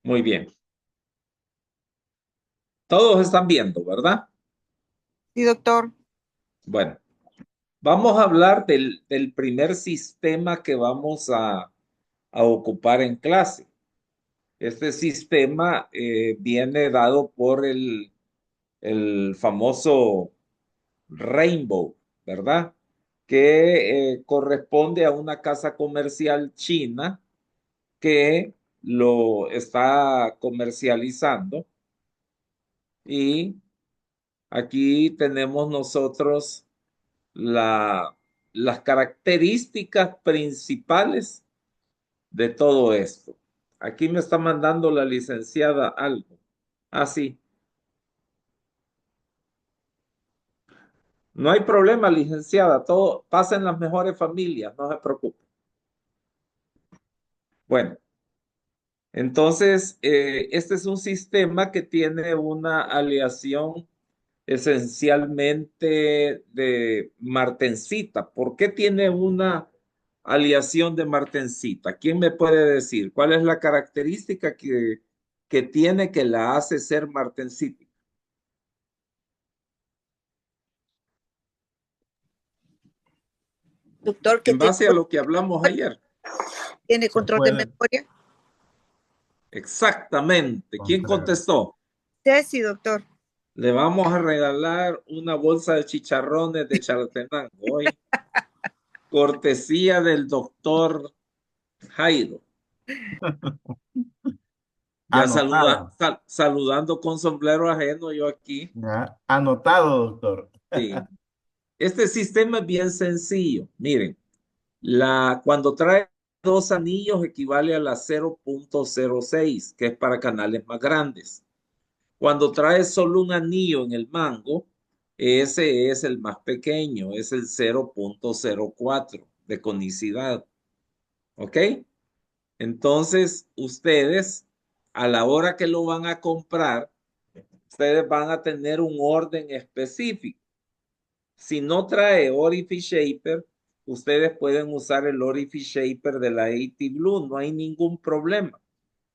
Muy bien. Todos están viendo, ¿verdad? Sí, doctor. Bueno, vamos a hablar del primer sistema que vamos a ocupar en clase. Este sistema viene dado por el famoso Rainbow, ¿verdad? Que corresponde a una casa comercial china que lo está comercializando y aquí tenemos nosotros la, las características principales de todo esto. Aquí me está mandando la licenciada algo. Ah, sí. No hay problema, licenciada. Todo pasa en las mejores familias, no se preocupe. Bueno, entonces, este es un sistema que tiene una aleación esencialmente de martensita. ¿Por qué tiene una aleación de martensita? ¿Quién me puede decir cuál es la característica que tiene que la hace ser martensita? Doctor, que En base a lo que hablamos ayer. tiene Se control de puede memoria. Exactamente. ¿Quién comprar. contestó? Sí, doctor. Le vamos a regalar una bolsa de chicharrones de Chalatenango hoy, cortesía del doctor Jairo. Ya Anotado. saludando con sombrero ajeno yo aquí. Ya. Anotado, doctor. Sí. Este sistema es bien sencillo. Miren, cuando trae dos anillos equivale a la 0.06, que es para canales más grandes. Cuando trae solo un anillo en el mango, ese es el más pequeño, es el 0.04 de conicidad. ¿Ok? Entonces, ustedes, a la hora que lo van a comprar, ustedes van a tener un orden específico. Si no trae Orifice Shaper, ustedes pueden usar el Orifice Shaper de la AT Blue, no hay ningún problema.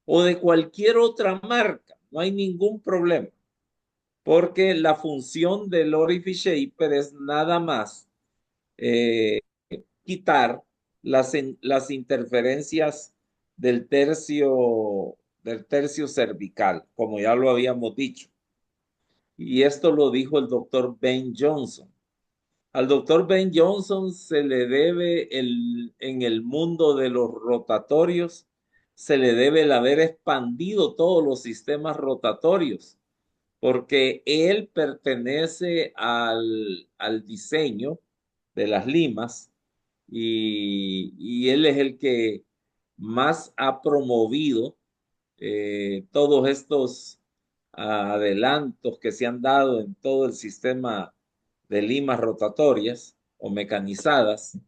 O de cualquier otra marca, no hay ningún problema. Porque la función del Orifice Shaper es nada más eh, quitar las interferencias del tercio cervical, como ya lo habíamos dicho. Y esto lo dijo el doctor Ben Johnson. Al doctor Ben Johnson se le debe en el mundo de los rotatorios, se le debe el haber expandido todos los sistemas rotatorios, porque él pertenece al diseño de las limas y él es el que más ha promovido todos estos adelantos que se han dado en todo el sistema de limas rotatorias o mecanizadas,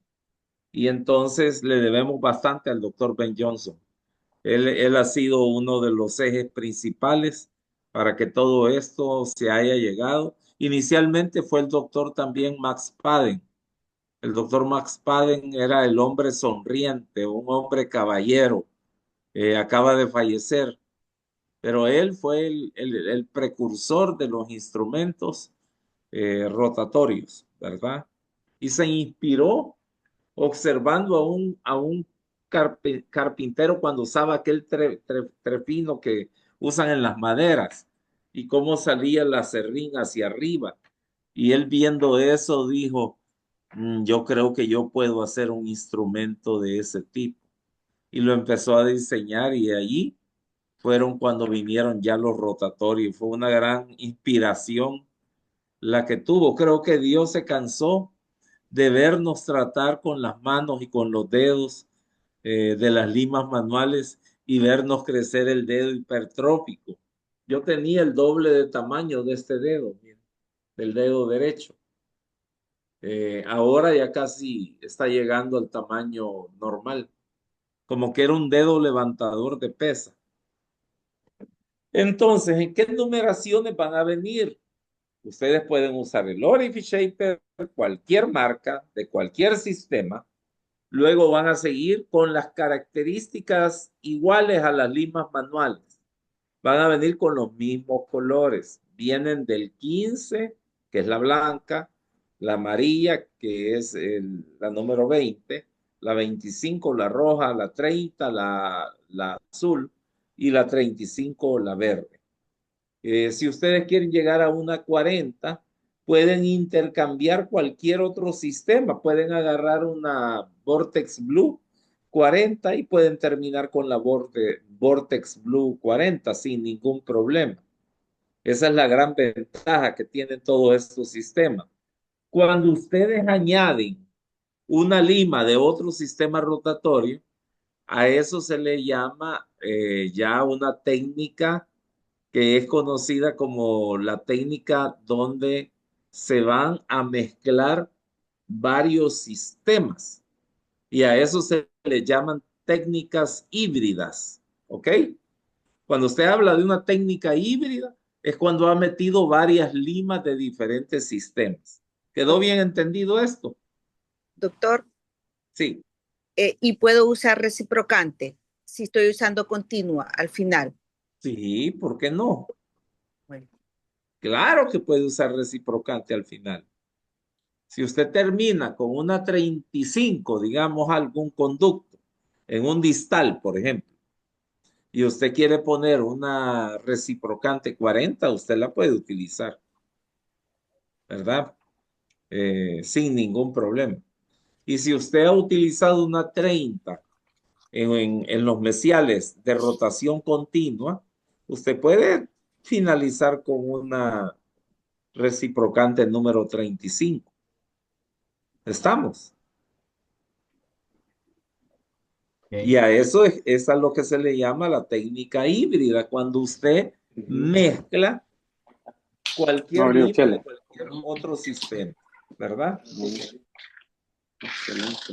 y entonces le debemos bastante al doctor Ben Johnson. Él ha sido uno de los ejes principales para que todo esto se haya llegado. Inicialmente fue el doctor también Max Paden. El doctor Max Paden era el hombre sonriente, un hombre caballero. Acaba de fallecer, pero él fue el precursor de los instrumentos rotatorios, ¿verdad? Y se inspiró observando a un carpintero cuando usaba aquel trefino que usan en las maderas y cómo salía la serrín hacia arriba. Y él viendo eso dijo, yo creo que yo puedo hacer un instrumento de ese tipo. Y lo empezó a diseñar y allí fueron cuando vinieron ya los rotatorios. Fue una gran inspiración la que tuvo. Creo que Dios se cansó de vernos tratar con las manos y con los dedos de las limas manuales y vernos crecer el dedo hipertrófico. Yo tenía el doble de tamaño de este dedo, miren, del dedo derecho. Ahora ya casi está llegando al tamaño normal, como que era un dedo levantador de pesa. Entonces, ¿en qué numeraciones van a venir? Ustedes pueden usar el Orifice Shaper, cualquier marca, de cualquier sistema. Luego van a seguir con las características iguales a las limas manuales. van a venir con los mismos colores. Vienen del 15, que es la blanca, la amarilla, que es la número 20, la 25, la roja, la 30, la azul y la 35, la verde. Si ustedes quieren llegar a una 40, pueden intercambiar cualquier otro sistema. Pueden agarrar una Vortex Blue 40 y pueden terminar con la Vortex Blue 40 sin ningún problema. Esa es la gran ventaja que tienen todos estos sistemas. Cuando ustedes añaden una lima de otro sistema rotatorio, a eso se le llama ya una técnica que es conocida como la técnica donde se van a mezclar varios sistemas y a eso se le llaman técnicas híbridas, ¿ok? Cuando usted habla de una técnica híbrida es cuando ha metido varias limas de diferentes sistemas. ¿Quedó bien entendido esto? Doctor, Sí, y puedo usar reciprocante si estoy usando continua al final. sí, ¿por qué no? Bueno, Claro que puede usar reciprocante al final. Si usted termina con una 35, digamos, algún conducto, en un distal, por ejemplo, y usted quiere poner una reciprocante 40, usted la puede utilizar, ¿verdad? Sin ningún problema. Y si usted ha utilizado una 30 en los mesiales de rotación continua, usted puede finalizar con una reciprocante número 35. ¿Estamos? Y Ok. a eso es a lo que se le llama la técnica híbrida, cuando usted mezcla No cualquier abrió lima de chela. cualquier otro sistema, ¿verdad? Excelente.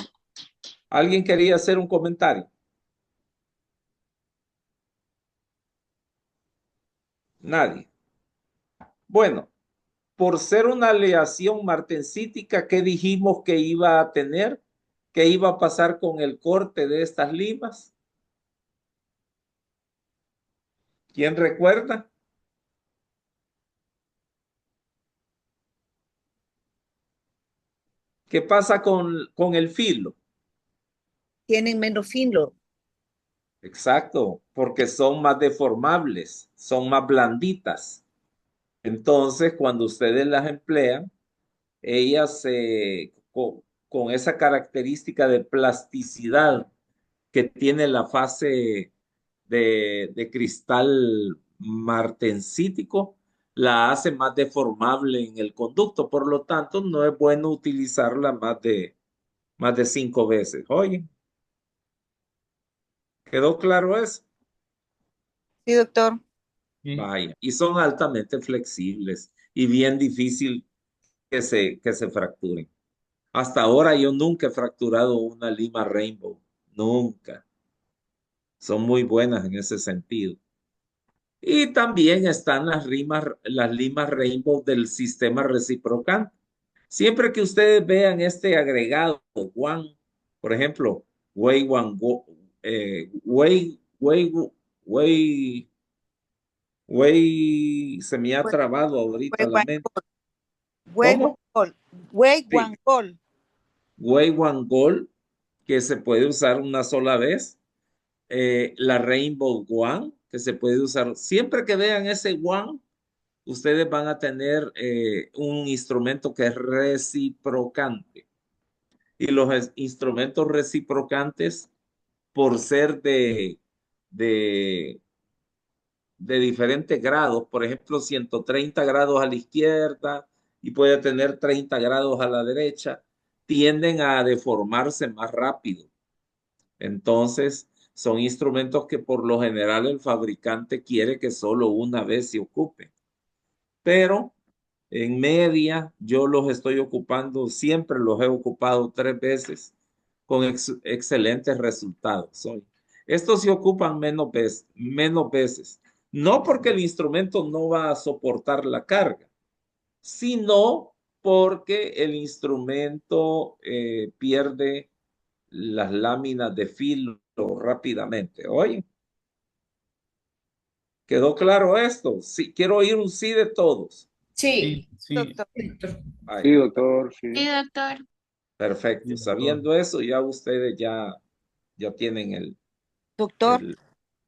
¿Alguien quería hacer un comentario? Nadie. Bueno, por ser una aleación martensítica, ¿qué dijimos que iba a tener? ¿Qué iba a pasar con el corte de estas limas? ¿Quién recuerda? ¿Qué pasa con el filo? tienen menos filo. Exacto, porque son más deformables, son más blanditas. Entonces, cuando ustedes las emplean, ellas con esa característica de plasticidad que tiene la fase de cristal martensítico, la hace más deformable en el conducto. Por lo tanto, no es bueno utilizarla más de 5 veces. Oye, ¿quedó claro eso? Sí, doctor. Y Vaya, y son altamente flexibles y bien difícil que se fracturen. Hasta ahora yo nunca he fracturado una lima Rainbow, nunca. Son muy buenas en ese sentido. Y también están las limas Rainbow del sistema reciprocante. Siempre que ustedes vean este agregado, One, por ejemplo, Way One, Way, Way, se me ha Way, trabado ahorita la one mente. goal. Way one ¿Cómo? goal. Way one Sí, goal. Way One Gold, que se puede usar una sola vez. La Rainbow One, que se puede usar. Siempre que vean ese One, ustedes van a tener un instrumento que es reciprocante. Y los instrumentos reciprocantes, por ser de, de diferentes grados, por ejemplo, 130 grados a la izquierda y puede tener 30 grados a la derecha, tienden a deformarse más rápido. Entonces, son instrumentos que por lo general el fabricante quiere que solo una vez se ocupe. Pero en media yo los estoy ocupando, siempre los he ocupado 3 veces con excelentes resultados. Estos se ocupan menos veces, no porque el instrumento no va a soportar la carga, sino porque el instrumento pierde las láminas de filo rápidamente. Oye, ¿Quedó claro esto? Sí, quiero oír un sí de todos. Sí, Sí, doctor. Sí, Ay, doctor, sí. Sí, doctor. perfecto. sí, doctor. Sabiendo eso, ya ustedes ya tienen Doctor, el...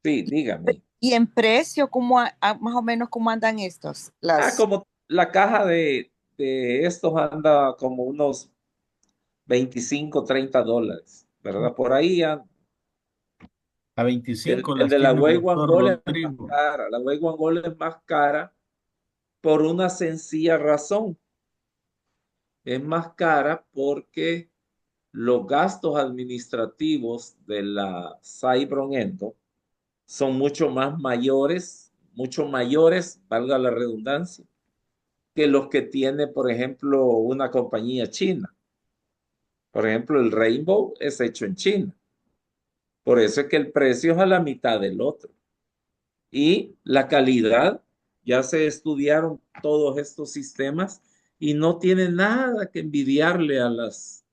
Sí, dígame. ¿y en precio cómo más o menos cómo andan estos? Las Como la caja de estos anda como unos 25, $30, ¿verdad? Por ahí ya. A El, 25 el las de la tiene el Wei doctor Guangol es más Rodrigo. cara. La Wei Guangol es más cara por una sencilla razón. Es más cara porque los gastos administrativos de la Cybron Endo son mucho mayores, valga la redundancia, que los que tiene, por ejemplo, una compañía china. Por ejemplo, el Rainbow es hecho en China. Por eso es que el precio es a la mitad del otro. Y la calidad, ya se estudiaron todos estos sistemas y no tiene nada que envidiarle a las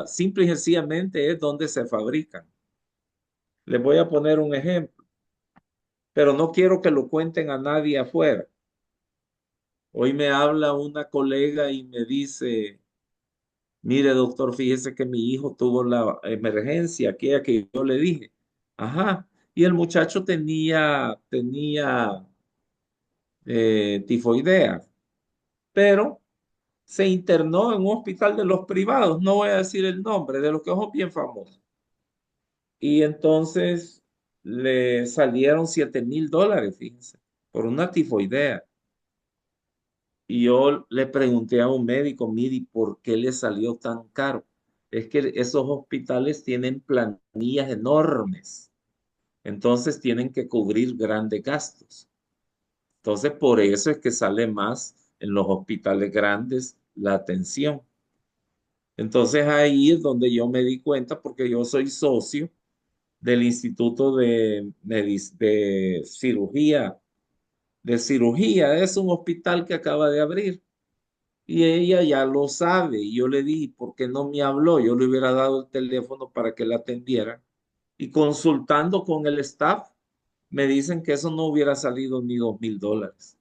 simple y sencillamente es donde se fabrican. Les voy a poner un ejemplo, pero no quiero que lo cuenten a nadie afuera. Hoy me habla una colega y me dice, mire, doctor, fíjese que mi hijo tuvo la emergencia, aquella que yo le dije. Ajá. Y el muchacho tenía tifoidea, pero se internó en un hospital de los privados, no voy a decir el nombre, de los que son bien famosos. Y entonces le salieron $7,000, fíjense, por una tifoidea. Y yo le pregunté a un médico, mire, ¿por qué le salió tan caro? Es que esos hospitales tienen planillas enormes, entonces tienen que cubrir grandes gastos. Entonces, por eso es que sale más en los hospitales grandes la atención. Entonces, ahí es donde yo me di cuenta, porque yo soy socio del Instituto de Cirugía. De cirugía, es un hospital que acaba de abrir. Y ella ya lo sabe. Y yo le di, ¿por qué no me habló? Yo le hubiera dado el teléfono para que la atendiera. Y consultando con el staff, me dicen que eso no hubiera salido ni $2,000.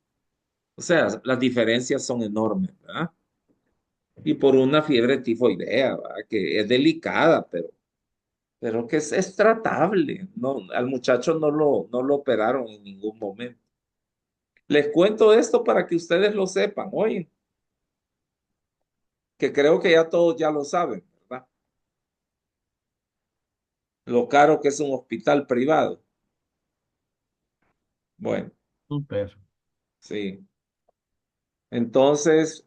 O sea, las diferencias son enormes, ¿verdad? Y por una fiebre tifoidea, ¿verdad? Que es delicada, pero que es tratable. No, al muchacho no lo operaron en ningún momento. Les cuento esto para que ustedes lo sepan, oye, que creo que ya todos ya lo saben, ¿verdad? Lo caro que es un hospital privado. Bueno, Súper. sí. Entonces,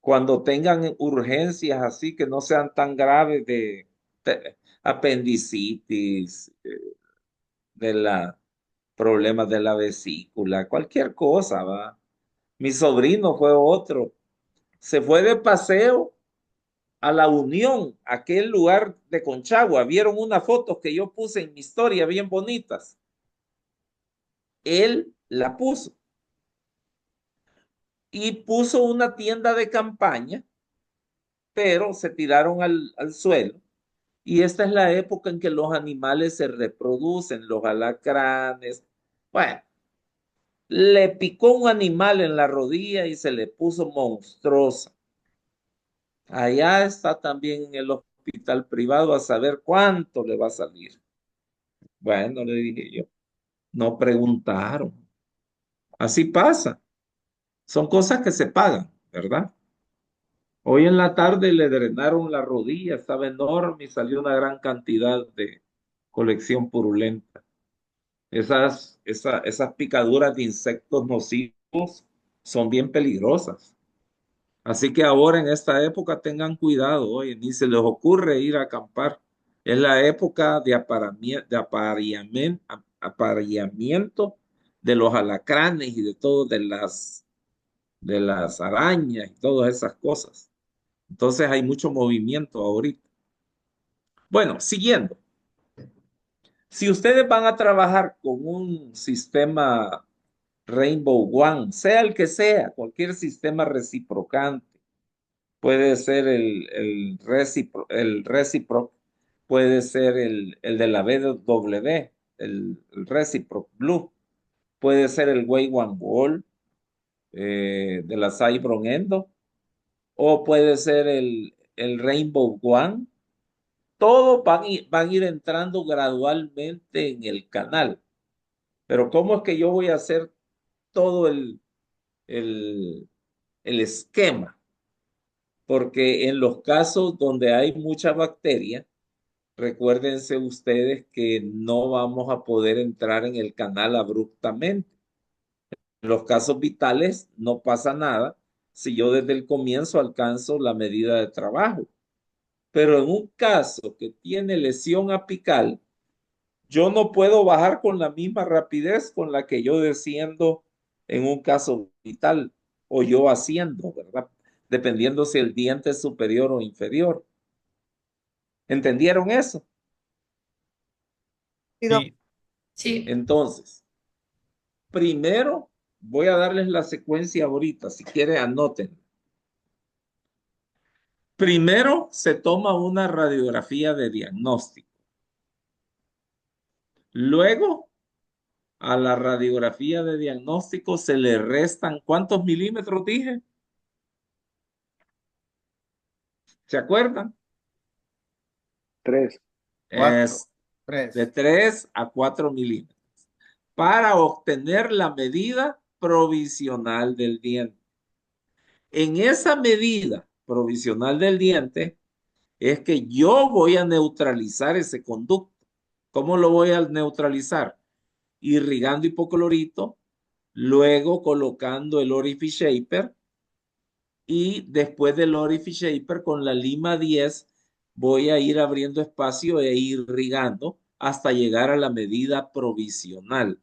cuando tengan urgencias así que no sean tan graves de apendicitis, de la problemas de la vesícula, cualquier cosa, ¿va? Mi sobrino fue otro. Se fue de paseo a La Unión, aquel lugar de Conchagua. Vieron unas fotos que yo puse en mi historia bien bonitas. Él la puso y puso una tienda de campaña, pero se tiraron al suelo. Y esta es la época en que los animales se reproducen, los alacranes. Bueno, le picó un animal en la rodilla y se le puso monstruosa. Allá está también en el hospital privado a saber cuánto le va a salir. Bueno, le dije yo, no preguntaron. Así pasa. Son cosas que se pagan, ¿verdad? Hoy en la tarde le drenaron la rodilla, estaba enorme y salió una gran cantidad de colección purulenta. Esas picaduras de insectos nocivos son bien peligrosas. Así que ahora en esta época tengan cuidado, oye, ni se les ocurre ir a acampar. Es la época de apareamiento de los alacranes y de todo, de las arañas y todas esas cosas. Entonces hay mucho movimiento ahorita. Bueno, siguiendo. Si ustedes van a trabajar con un sistema Rainbow One, sea el que sea, cualquier sistema reciprocante, puede ser el Reciproc, puede ser el de la BW, el Reciproc Blue, puede ser el Way One Wall de la Cybron Endo, o puede ser el Rainbow One. Todos van a ir entrando gradualmente en el canal. Pero ¿cómo es que yo voy a hacer todo el, el esquema? Porque en los casos donde hay mucha bacteria, recuérdense ustedes que no vamos a poder entrar en el canal abruptamente. En los casos vitales no pasa nada si yo desde el comienzo alcanzo la medida de trabajo. Pero en un caso que tiene lesión apical, yo no puedo bajar con la misma rapidez con la que yo desciendo en un caso vital o yo haciendo, ¿verdad? Dependiendo si el diente es superior o inferior. ¿Entendieron eso? Sí, Sí, Entonces, primero voy a darles la secuencia ahorita, si quieren anoten. Primero se toma una radiografía de diagnóstico. Luego, a la radiografía de diagnóstico se le restan, ¿cuántos milímetros dije? ¿Se acuerdan? 3. 4, Es de 3. 3 a 4 milímetros para obtener la medida provisional del diente. En esa medida provisional del diente es que yo voy a neutralizar ese conducto. ¿Cómo lo voy a neutralizar? Irrigando hipoclorito, luego colocando el Orifice Shaper y después del Orifice Shaper con la lima 10 voy a ir abriendo espacio e irrigando hasta llegar a la medida provisional.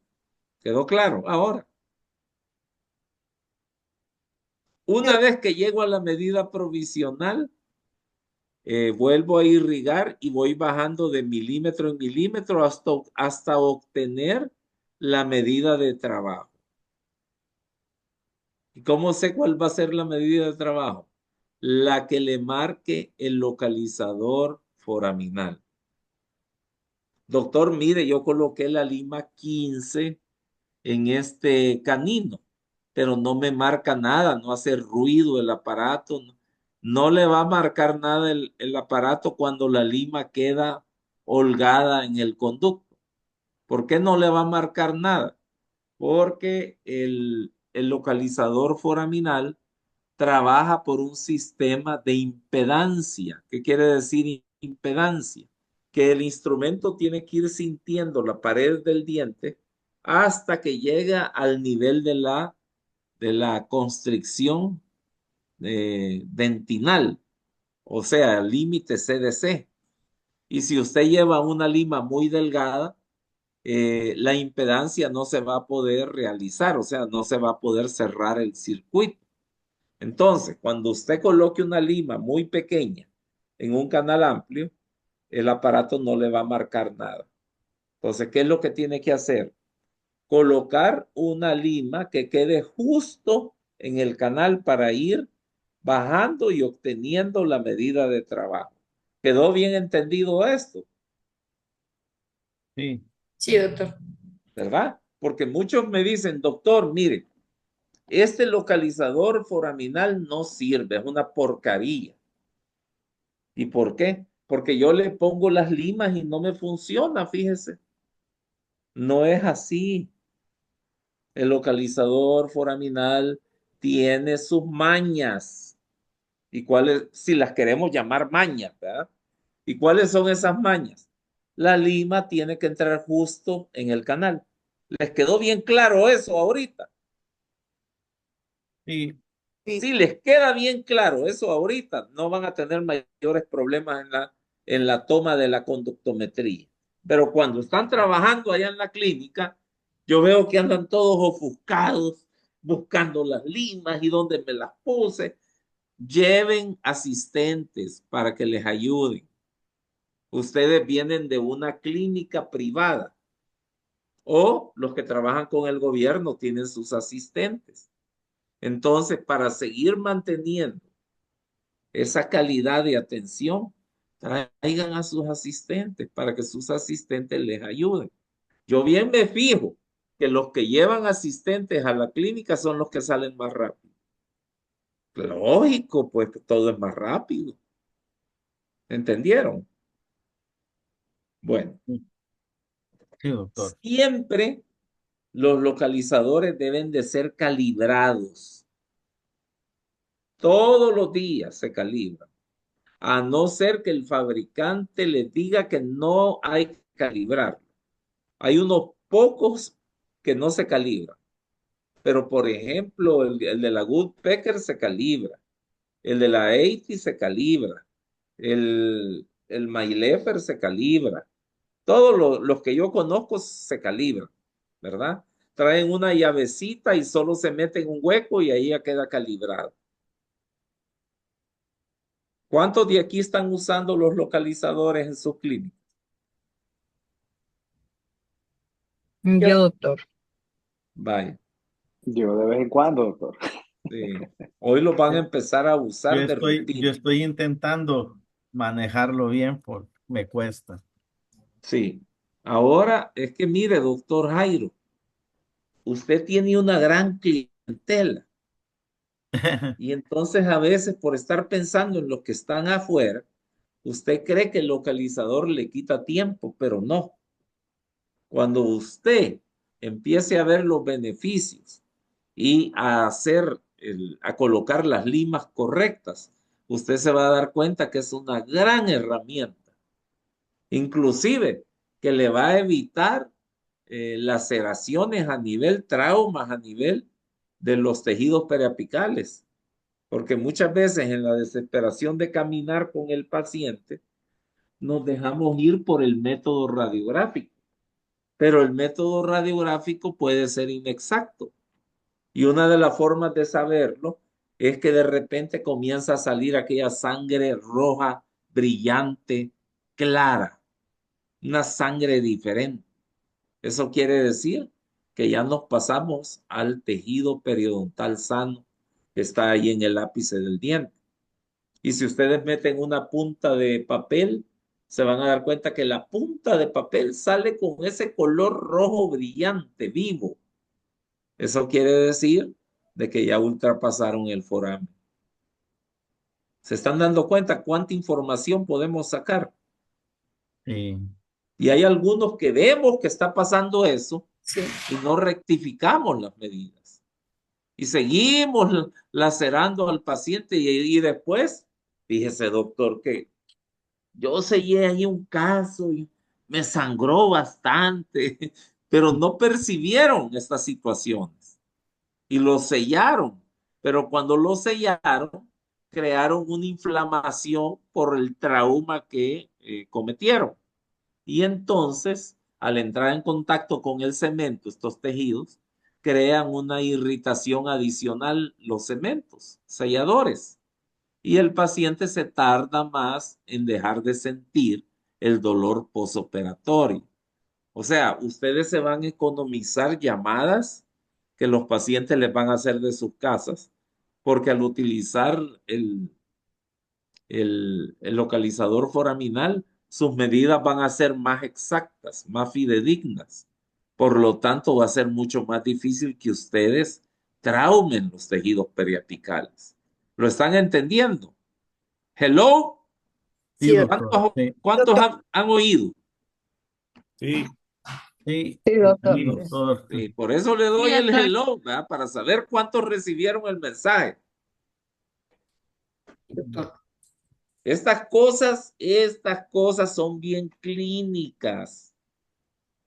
¿Quedó claro? Ahora, una vez que llego a la medida provisional, vuelvo a irrigar y voy bajando de milímetro en milímetro hasta obtener la medida de trabajo. ¿Y cómo sé cuál va a ser la medida de trabajo? La que le marque el localizador foraminal. Doctor, mire, yo coloqué la lima 15 en este canino, pero no me marca nada, no hace ruido el aparato, no le va a marcar nada el aparato cuando la lima queda holgada en el conducto. ¿Por qué no le va a marcar nada? Porque el localizador foraminal trabaja por un sistema de impedancia. ¿Qué quiere decir impedancia? Que el instrumento tiene que ir sintiendo la pared del diente hasta que llega al nivel de la constricción dentinal, o sea, el límite CDC. Y si usted lleva una lima muy delgada, la impedancia no se va a poder realizar, o sea, no se va a poder cerrar el circuito. Entonces, cuando usted coloque una lima muy pequeña en un canal amplio, el aparato no le va a marcar nada. Entonces, ¿qué es lo que tiene que hacer? Colocar una lima que quede justo en el canal para ir bajando y obteniendo la medida de trabajo. ¿Quedó bien entendido esto? Sí, sí, doctor. ¿Verdad? Porque muchos me dicen, doctor, mire, este localizador foraminal no sirve, es una porcaría. ¿Y por qué? Porque yo le pongo las limas y no me funciona, fíjese. No es así. El localizador foraminal tiene sus mañas. ¿Y cuáles? Si las queremos llamar mañas, ¿verdad? ¿Y cuáles son esas mañas? La lima tiene que entrar justo en el canal. ¿Les quedó bien claro eso ahorita? sí, Si les queda bien claro eso ahorita, no van a tener mayores problemas en la toma de la conductometría. Pero cuando están trabajando allá en la clínica, yo veo que andan todos ofuscados, buscando las limas y dónde me las puse. Lleven asistentes para que les ayuden. Ustedes vienen de una clínica privada o los que trabajan con el gobierno tienen sus asistentes. Entonces, para seguir manteniendo esa calidad de atención, traigan a sus asistentes para que sus asistentes les ayuden. Yo bien me fijo que los que llevan asistentes a la clínica son los que salen más rápido. Lógico, pues todo es más rápido. ¿Entendieron? Bueno, Sí, doctor. siempre los localizadores deben de ser calibrados. Todos los días se calibran, a no ser que el fabricante les diga que no hay que calibrar. Hay unos pocos que no se calibran, pero por ejemplo, el de la Woodpecker se calibra, el de la 80 se calibra, el Maileffer se calibra. Todos los que yo conozco se calibran, ¿verdad? Traen una llavecita y solo se mete en un hueco y ahí ya queda calibrado. ¿Cuántos de aquí están usando los localizadores en sus clínicas? Yo, doctor. Vaya, Yo de vez en cuando, doctor. sí. Hoy los van a empezar a usar de Yo rutina. estoy intentando manejarlo bien porque me cuesta. Sí. Ahora es que mire, doctor Jairo, usted tiene una gran clientela y entonces a veces por estar pensando en los que están afuera, usted cree que el localizador le quita tiempo, pero no. Cuando usted empiece a ver los beneficios y a a colocar las limas correctas, usted se va a dar cuenta que es una gran herramienta, inclusive que le va a evitar laceraciones a nivel traumas, a nivel de los tejidos periapicales, porque muchas veces en la desesperación de caminar con el paciente, nos dejamos ir por el método radiográfico, pero el método radiográfico puede ser inexacto. Y una de las formas de saberlo es que de repente comienza a salir aquella sangre roja, brillante, clara, una sangre diferente. Eso quiere decir que ya nos pasamos al tejido periodontal sano que está ahí en el ápice del diente. Y si ustedes meten una punta de papel, se van a dar cuenta que la punta de papel sale con ese color rojo brillante, vivo. Eso quiere decir de que ya ultrapasaron el foramen. ¿Se están dando cuenta cuánta información podemos sacar? Sí. Y hay algunos que vemos que está pasando eso Sí. y no rectificamos las medidas. Y seguimos lacerando al paciente y después, fíjese doctor, que yo sellé ahí un caso y me sangró bastante, pero no percibieron estas situaciones y lo sellaron. Pero cuando lo sellaron, crearon una inflamación por el trauma que cometieron. Y entonces, al entrar en contacto con el cemento, estos tejidos crean una irritación adicional los cementos, selladores. Y el paciente se tarda más en dejar de sentir el dolor posoperatorio. O sea, ustedes se van a economizar llamadas que los pacientes les van a hacer de sus casas, porque al utilizar el localizador foraminal, sus medidas van a ser más exactas, más fidedignas. Por lo tanto, va a ser mucho más difícil que ustedes traumen los tejidos periapicales. ¿Lo están entendiendo? Hello, Sí, Sí, doctor. ¿cuántos, Sí, cuántos doctor. han oído? sí, sí, Sí, doctor. sí, doctor. Sí, por eso le Sí, doy el doctor. hello, ¿verdad? Para saber cuántos recibieron el mensaje. Doctor. Estas cosas son bien clínicas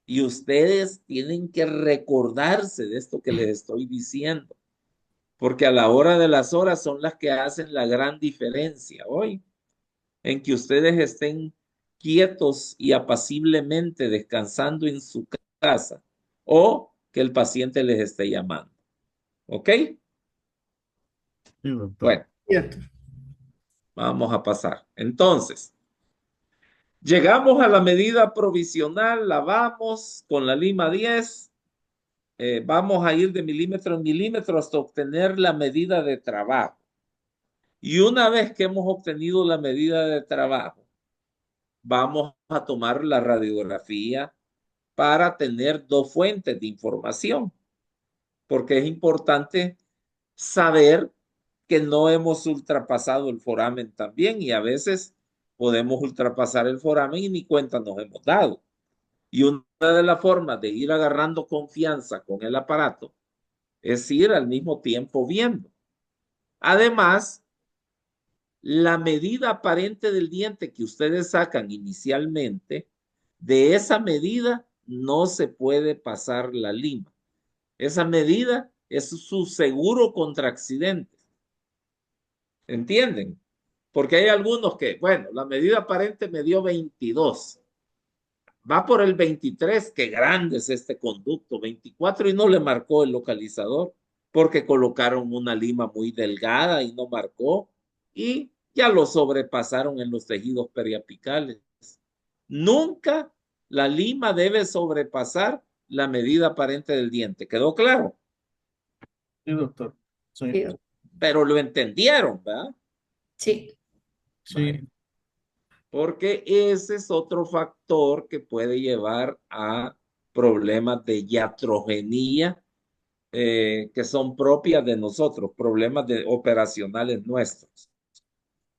y ustedes tienen que recordarse de esto que les estoy diciendo, porque a la hora de las horas son las que hacen la gran diferencia hoy, en que ustedes estén quietos y apaciblemente descansando en su casa o que el paciente les esté llamando. ¿Ok? Sí, doctor. Bueno, Sí, doctor. vamos a pasar. Entonces, llegamos a la medida provisional, la vamos con la lima 10, vamos a ir de milímetro en milímetro hasta obtener la medida de trabajo. Y una vez que hemos obtenido la medida de trabajo, vamos a tomar la radiografía para tener dos fuentes de información, porque es importante saber que no hemos ultrapasado el foramen también y a veces podemos ultrapasar el foramen y ni cuenta nos hemos dado. Y una de las formas de ir agarrando confianza con el aparato es ir al mismo tiempo viendo. Además, la medida aparente del diente que ustedes sacan inicialmente, de esa medida no se puede pasar la lima. Esa medida es su seguro contra accidentes. ¿Entienden? Porque hay algunos que, bueno, la medida aparente me dio 22. Va por el 23, qué grande es este conducto, 24 y no le marcó el localizador porque colocaron una lima muy delgada y no marcó y ya lo sobrepasaron en los tejidos periapicales. Nunca la lima debe sobrepasar la medida aparente del diente. ¿Quedó claro? Sí, doctor. Sí, Sí, Pero lo entendieron, ¿verdad? sí. sí. Porque ese es otro factor que puede llevar a problemas de iatrogenia que son propias de nosotros, problemas operacionales nuestros.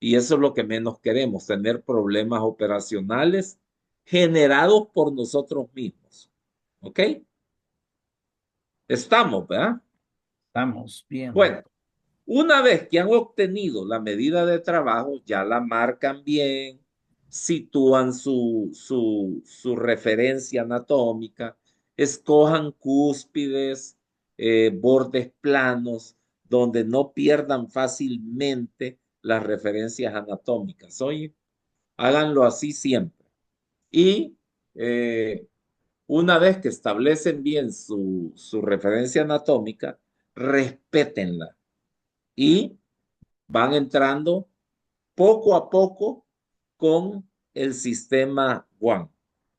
Y eso es lo que menos queremos, tener problemas operacionales generados por nosotros mismos. ¿Ok? Estamos, ¿verdad? Estamos bien, Bueno, doctor. una vez que han obtenido la medida de trabajo, ya la marcan bien, sitúan su referencia anatómica, escojan cúspides, bordes planos, donde no pierdan fácilmente las referencias anatómicas. Oye, háganlo así siempre. Y una vez que establecen bien su referencia anatómica, respétenla y van entrando poco a poco con el sistema One.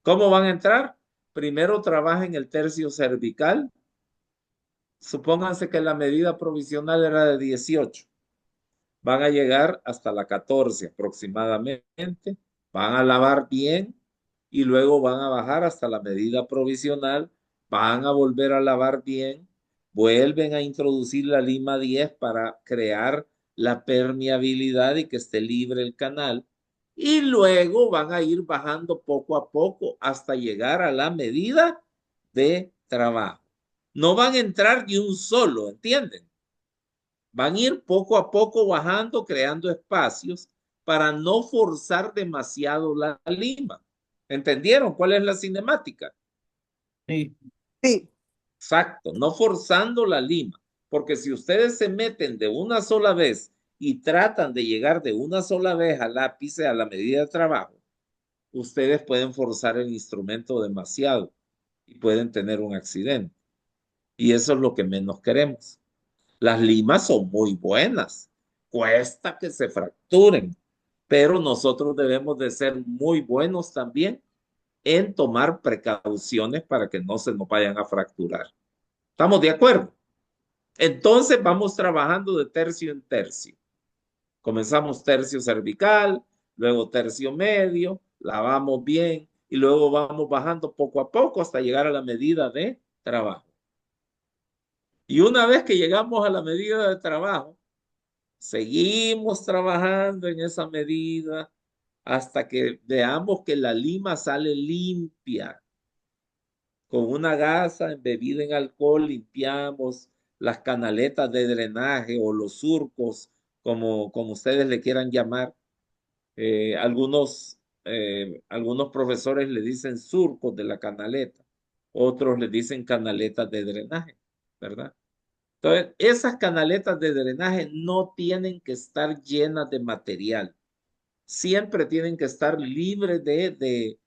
¿Cómo van a entrar? Primero trabajen el tercio cervical. Supónganse que la medida provisional era de 18. Van a llegar hasta la 14 aproximadamente. Van a lavar bien y luego van a bajar hasta la medida provisional. Van a volver a lavar bien. Vuelven a introducir la lima 10 para crear la permeabilidad y que esté libre el canal. Y luego van a ir bajando poco a poco hasta llegar a la medida de trabajo. No van a entrar de un solo, ¿entienden? Van a ir poco a poco bajando, creando espacios para no forzar demasiado la lima. ¿Entendieron cuál es la cinemática? Sí, Sí. Exacto, no forzando la lima, porque si ustedes se meten de una sola vez y tratan de llegar de una sola vez al ápice, a la medida de trabajo, ustedes pueden forzar el instrumento demasiado y pueden tener un accidente. Y eso es lo que menos queremos. Las limas son muy buenas, cuesta que se fracturen, pero nosotros debemos de ser muy buenos también en tomar precauciones para que no se nos vayan a fracturar. ¿Estamos de acuerdo? Entonces vamos trabajando de tercio en tercio. Comenzamos tercio cervical, luego tercio medio, lavamos bien y luego vamos bajando poco a poco hasta llegar a la medida de trabajo. Y una vez que llegamos a la medida de trabajo, seguimos trabajando en esa medida hasta que veamos que la lima sale limpia. Con una gasa embebida en alcohol limpiamos las canaletas de drenaje o los surcos, como ustedes le quieran llamar. Algunos profesores le dicen surcos de la canaleta, otros le dicen canaletas de drenaje, ¿verdad? Entonces, esas canaletas de drenaje no tienen que estar llenas de material. Siempre tienen que estar libres de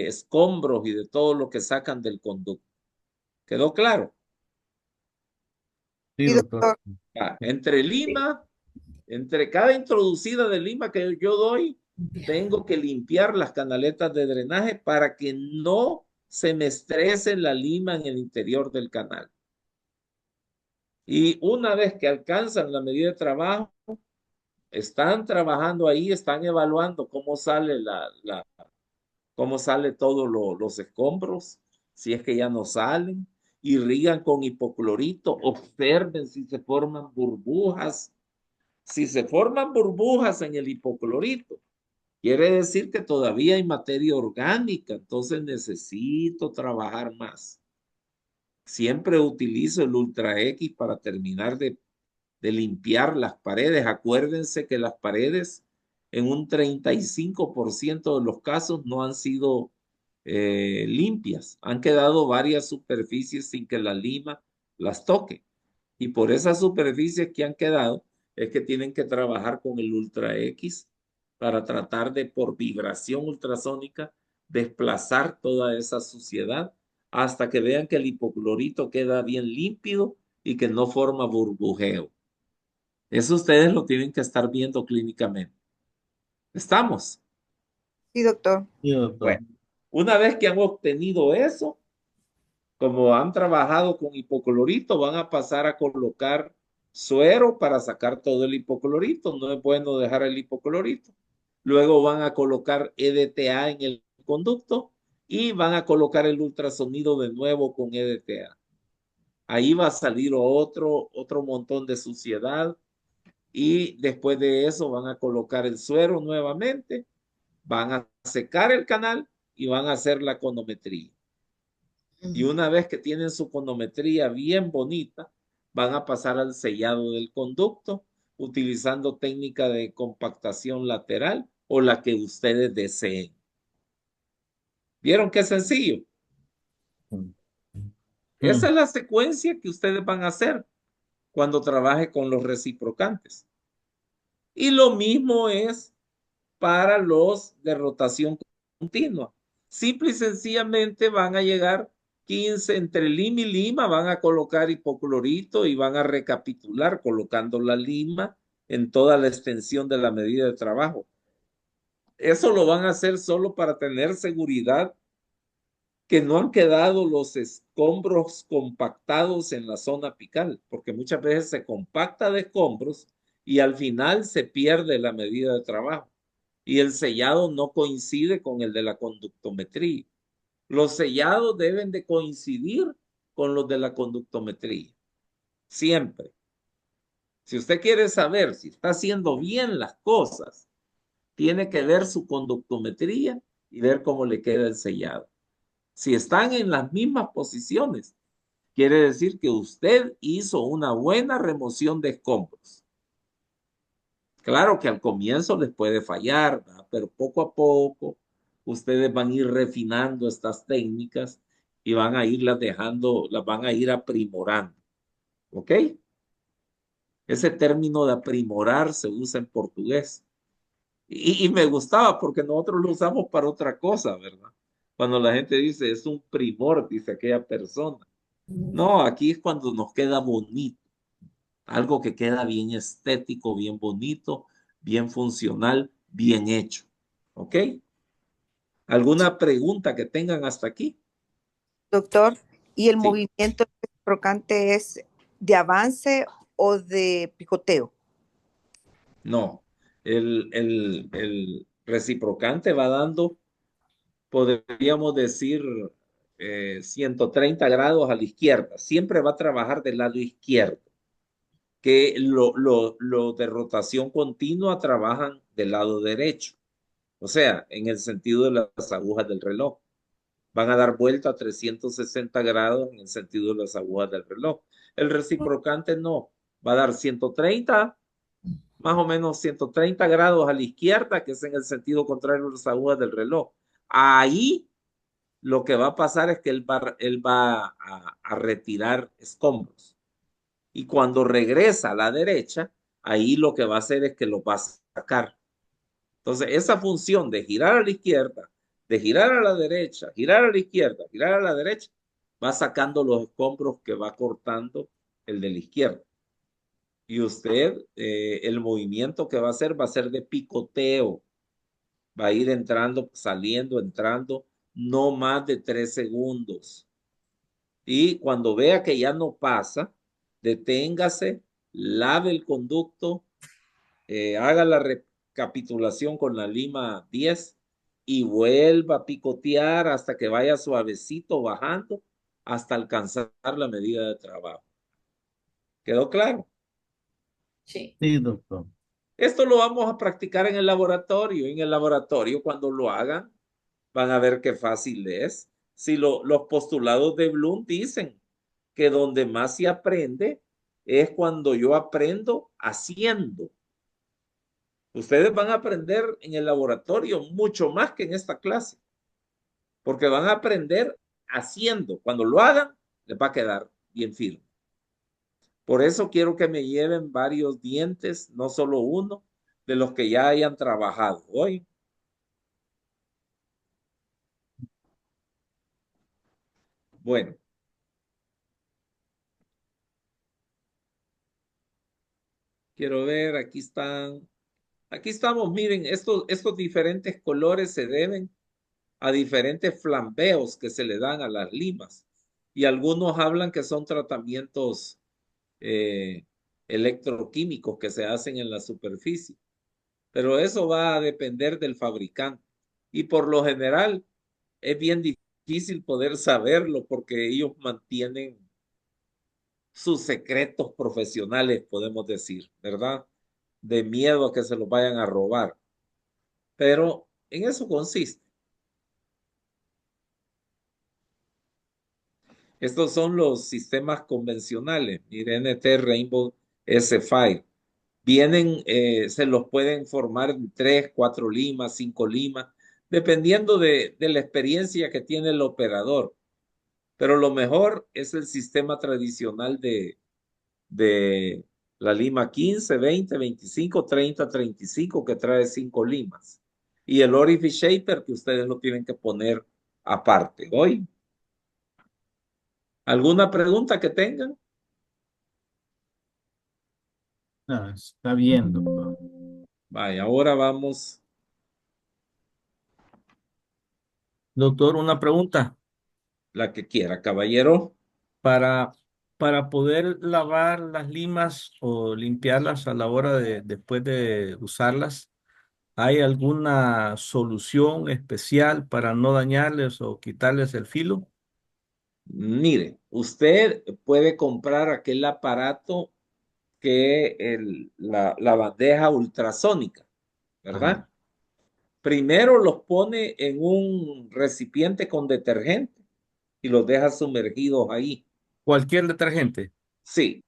escombros y de todo lo que sacan del conducto. ¿Quedó claro? sí, Sí, doctor. doctor. Entre lima, entre cada introducida de lima que yo doy, tengo que limpiar las canaletas de drenaje para que no se me estrese la lima en el interior del canal. Y una vez que alcanzan la medida de trabajo, están trabajando ahí, están evaluando cómo sale cómo sale todos los escombros, si es que ya no salen, irrigan con hipoclorito, observen si se forman burbujas. Si se forman burbujas en el hipoclorito, quiere decir que todavía hay materia orgánica, entonces necesito trabajar más. Siempre utilizo el Ultra X para terminar de limpiar las paredes. Acuérdense que las paredes en un 35% de los casos no han sido limpias. Han quedado varias superficies sin que la lima las toque. Y por esas superficies que han quedado es que tienen que trabajar con el Ultra X para tratar de, por vibración ultrasónica, desplazar toda esa suciedad hasta que vean que el hipoclorito queda bien límpido y que no forma burbujeo. Eso ustedes lo tienen que estar viendo clínicamente. ¿Estamos? Sí, doctor. Sí, doctor. Bueno, una vez que han obtenido eso, como han trabajado con hipoclorito, van a pasar a colocar suero para sacar todo el hipoclorito. No es bueno dejar el hipoclorito. Luego van a colocar EDTA en el conducto y van a colocar el ultrasonido de nuevo con EDTA. Ahí va a salir otro montón de suciedad y después de eso van a colocar el suero nuevamente, van a secar el canal y van a hacer la conometría. Y una vez que tienen su conometría bien bonita, van a pasar al sellado del conducto utilizando técnica de compactación lateral o la que ustedes deseen. ¿Vieron qué sencillo? Esa es la secuencia que ustedes van a hacer cuando trabaje con los reciprocantes. Y lo mismo es para los de rotación continua. Simple y sencillamente van a llegar 15 entre lima y lima, van a colocar hipoclorito y van a recapitular colocando la lima en toda la extensión de la medida de trabajo. Eso lo van a hacer solo para tener seguridad que no han quedado los escombros compactados en la zona apical, porque muchas veces se compacta de escombros y al final se pierde la medida de trabajo y el sellado no coincide con el de la conductometría. Los sellados deben de coincidir con los de la conductometría, siempre. Si usted quiere saber si está haciendo bien las cosas, tiene que ver su conductometría y ver cómo le queda el sellado. Si están en las mismas posiciones, quiere decir que usted hizo una buena remoción de escombros. Claro que al comienzo les puede fallar, ¿verdad? Pero poco a poco ustedes van a ir refinando estas técnicas y van a irlas dejando, las van a ir aprimorando. ¿Ok? Ese término de aprimorar se usa en portugués. Y me gustaba porque nosotros lo usamos para otra cosa, ¿verdad? Cuando la gente dice es un primor, dice aquella persona. No, aquí es cuando nos queda bonito, algo que queda bien estético, bien bonito, bien funcional, bien hecho. ¿Ok? ¿Alguna pregunta que tengan hasta aquí? Doctor, ¿y el Sí. movimiento reciprocante es de avance o de picoteo? No. El reciprocante va dando, podríamos decir, 130 grados a la izquierda. Siempre va a trabajar del lado izquierdo. Que lo de rotación continua trabajan del lado derecho. O sea, en el sentido de las agujas del reloj. Van a dar vuelta a 360 grados en el sentido de las agujas del reloj. El reciprocante no. Va a dar 130, más o menos 130 grados a la izquierda, que es en el sentido contrario de las agujas del reloj. Ahí lo que va a pasar es que él va a retirar escombros. Y cuando regresa a la derecha, ahí lo que va a hacer es que lo va a sacar. Entonces, esa función de girar a la izquierda, de girar a la derecha, girar a la izquierda, girar a la derecha, va sacando los escombros que va cortando el de la izquierda. Y usted, el movimiento que va a hacer va a ser de picoteo. Va a ir entrando, saliendo, entrando, no más de 3 segundos. Y cuando vea que ya no pasa, deténgase, lave el conducto haga la recapitulación con la lima 10 y vuelva a picotear hasta que vaya suavecito bajando hasta alcanzar la medida de trabajo. ¿Quedó claro? Sí. Sí, doctor. Esto lo vamos a practicar en el laboratorio. En el laboratorio, cuando lo hagan, van a ver qué fácil es. Si los postulados de Bloom dicen que donde más se aprende es cuando yo aprendo haciendo. Ustedes van a aprender en el laboratorio mucho más que en esta clase, porque van a aprender haciendo. Cuando lo hagan, les va a quedar bien firme. Por eso quiero que me lleven varios dientes, no solo uno, de los que ya hayan trabajado hoy. Bueno, quiero ver, aquí están. Aquí estamos, miren, estos diferentes colores se deben a diferentes flambeos que se le dan a las limas. Y algunos hablan que son tratamientos electroquímicos que se hacen en la superficie. Pero eso va a depender del fabricante. Y por lo general es bien difícil poder saberlo porque ellos mantienen sus secretos profesionales, podemos decir, ¿verdad? De miedo a que se los vayan a robar. Pero en eso consiste. Estos son los sistemas convencionales. Mire, NT Rainbow S5. Vienen, se los pueden formar en 3, 4 limas, 5 limas, dependiendo de la experiencia que tiene el operador. Pero lo mejor es el sistema tradicional de la lima 15, 20, 25, 30, 35 que trae 5 limas. Y el Orifice Shaper que ustedes lo tienen que poner aparte. ¿Hoy? ¿Alguna pregunta que tengan? Ah, está bien, doctor. Vaya, ahora vamos. Doctor, una pregunta. La que quiera, caballero. Para, para poder lavar las limas o limpiarlas a la hora de después de usarlas, ¿hay alguna solución especial para no dañarles o quitarles el filo? Mire, usted puede comprar aquel aparato que la bandeja ultrasónica, Ajá. ¿verdad? Primero los pone en un recipiente con detergente y los deja sumergidos ahí. Cualquier detergente. Sí,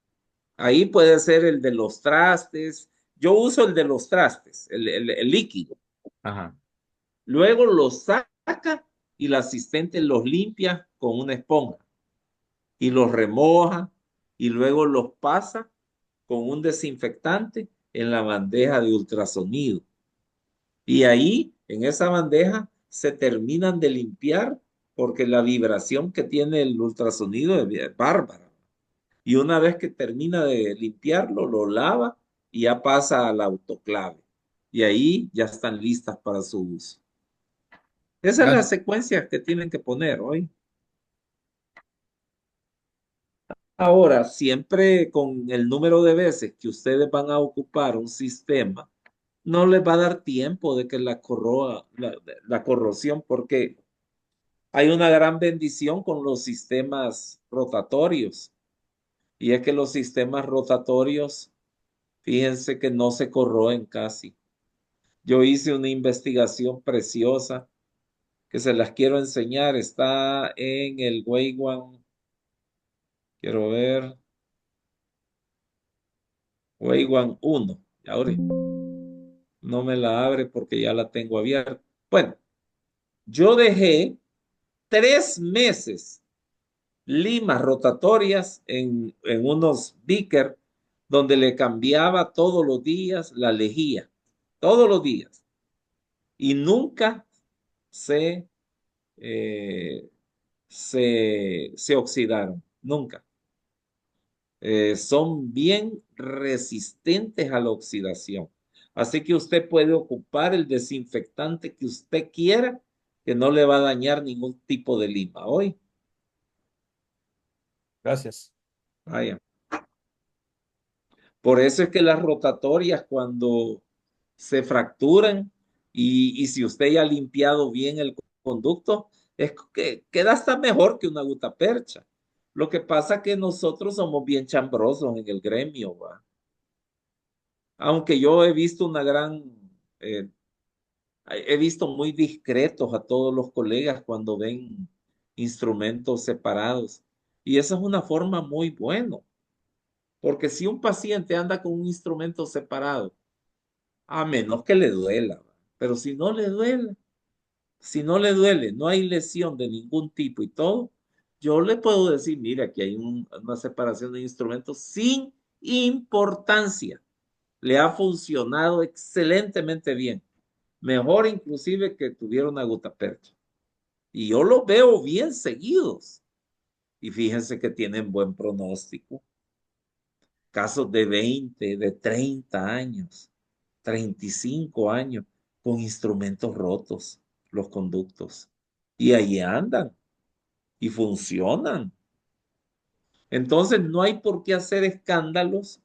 ahí puede ser el de los trastes. Yo uso el de los trastes, el líquido. Ajá. Luego los saca y el asistente los limpia con una esponja y los remoja y luego los pasa con un desinfectante en la bandeja de ultrasonido. Y ahí, en esa bandeja, se terminan de limpiar porque la vibración que tiene el ultrasonido es bárbara. Y una vez que termina de limpiarlo, lo lava y ya pasa al autoclave. Y ahí ya están listas para su uso. Esa es la Gracias. secuencia que tienen que poner hoy. Ahora, siempre con el número de veces que ustedes van a ocupar un sistema, no les va a dar tiempo de que la corroa, la corrosión, porque hay una gran bendición con los sistemas rotatorios. Y es que los sistemas rotatorios, fíjense que no se corroen casi. Yo hice una investigación preciosa que se las quiero enseñar. Está en el Weiwan, quiero ver, Weiwan 1. Y ahora no me la abre porque ya la tengo abierta. Bueno, yo dejé 3 meses limas rotatorias en unos beaker donde le cambiaba todos los días la lejía, todos los días. Y nunca se, eh, se oxidaron, nunca. Son bien resistentes a la oxidación. Así que usted puede ocupar el desinfectante que usted quiera, que no le va a dañar ningún tipo de lima. Hoy, Gracias. vaya. Por eso es que las rotatorias cuando se fracturan y si usted ya ha limpiado bien el conducto, es que queda hasta mejor que una gutapercha. Lo que pasa es que nosotros somos bien chambrosos en el gremio, ¿va? Aunque yo he visto eh, he visto muy discretos a todos los colegas cuando ven instrumentos separados. Y esa es una forma muy buena, porque si un paciente anda con un instrumento separado, a menos que le duela, ¿va? Pero si no le duele, no hay lesión de ningún tipo y todo, yo le puedo decir, mira, aquí hay una separación de instrumentos sin importancia. Le ha funcionado excelentemente bien. Mejor inclusive que tuviera una gutapercha. Y yo los veo bien seguidos. Y fíjense que tienen buen pronóstico. Casos de 20, de 30 años, 35 años, con instrumentos rotos, los conductos. Y ahí andan y funcionan. Entonces no hay por qué hacer escándalos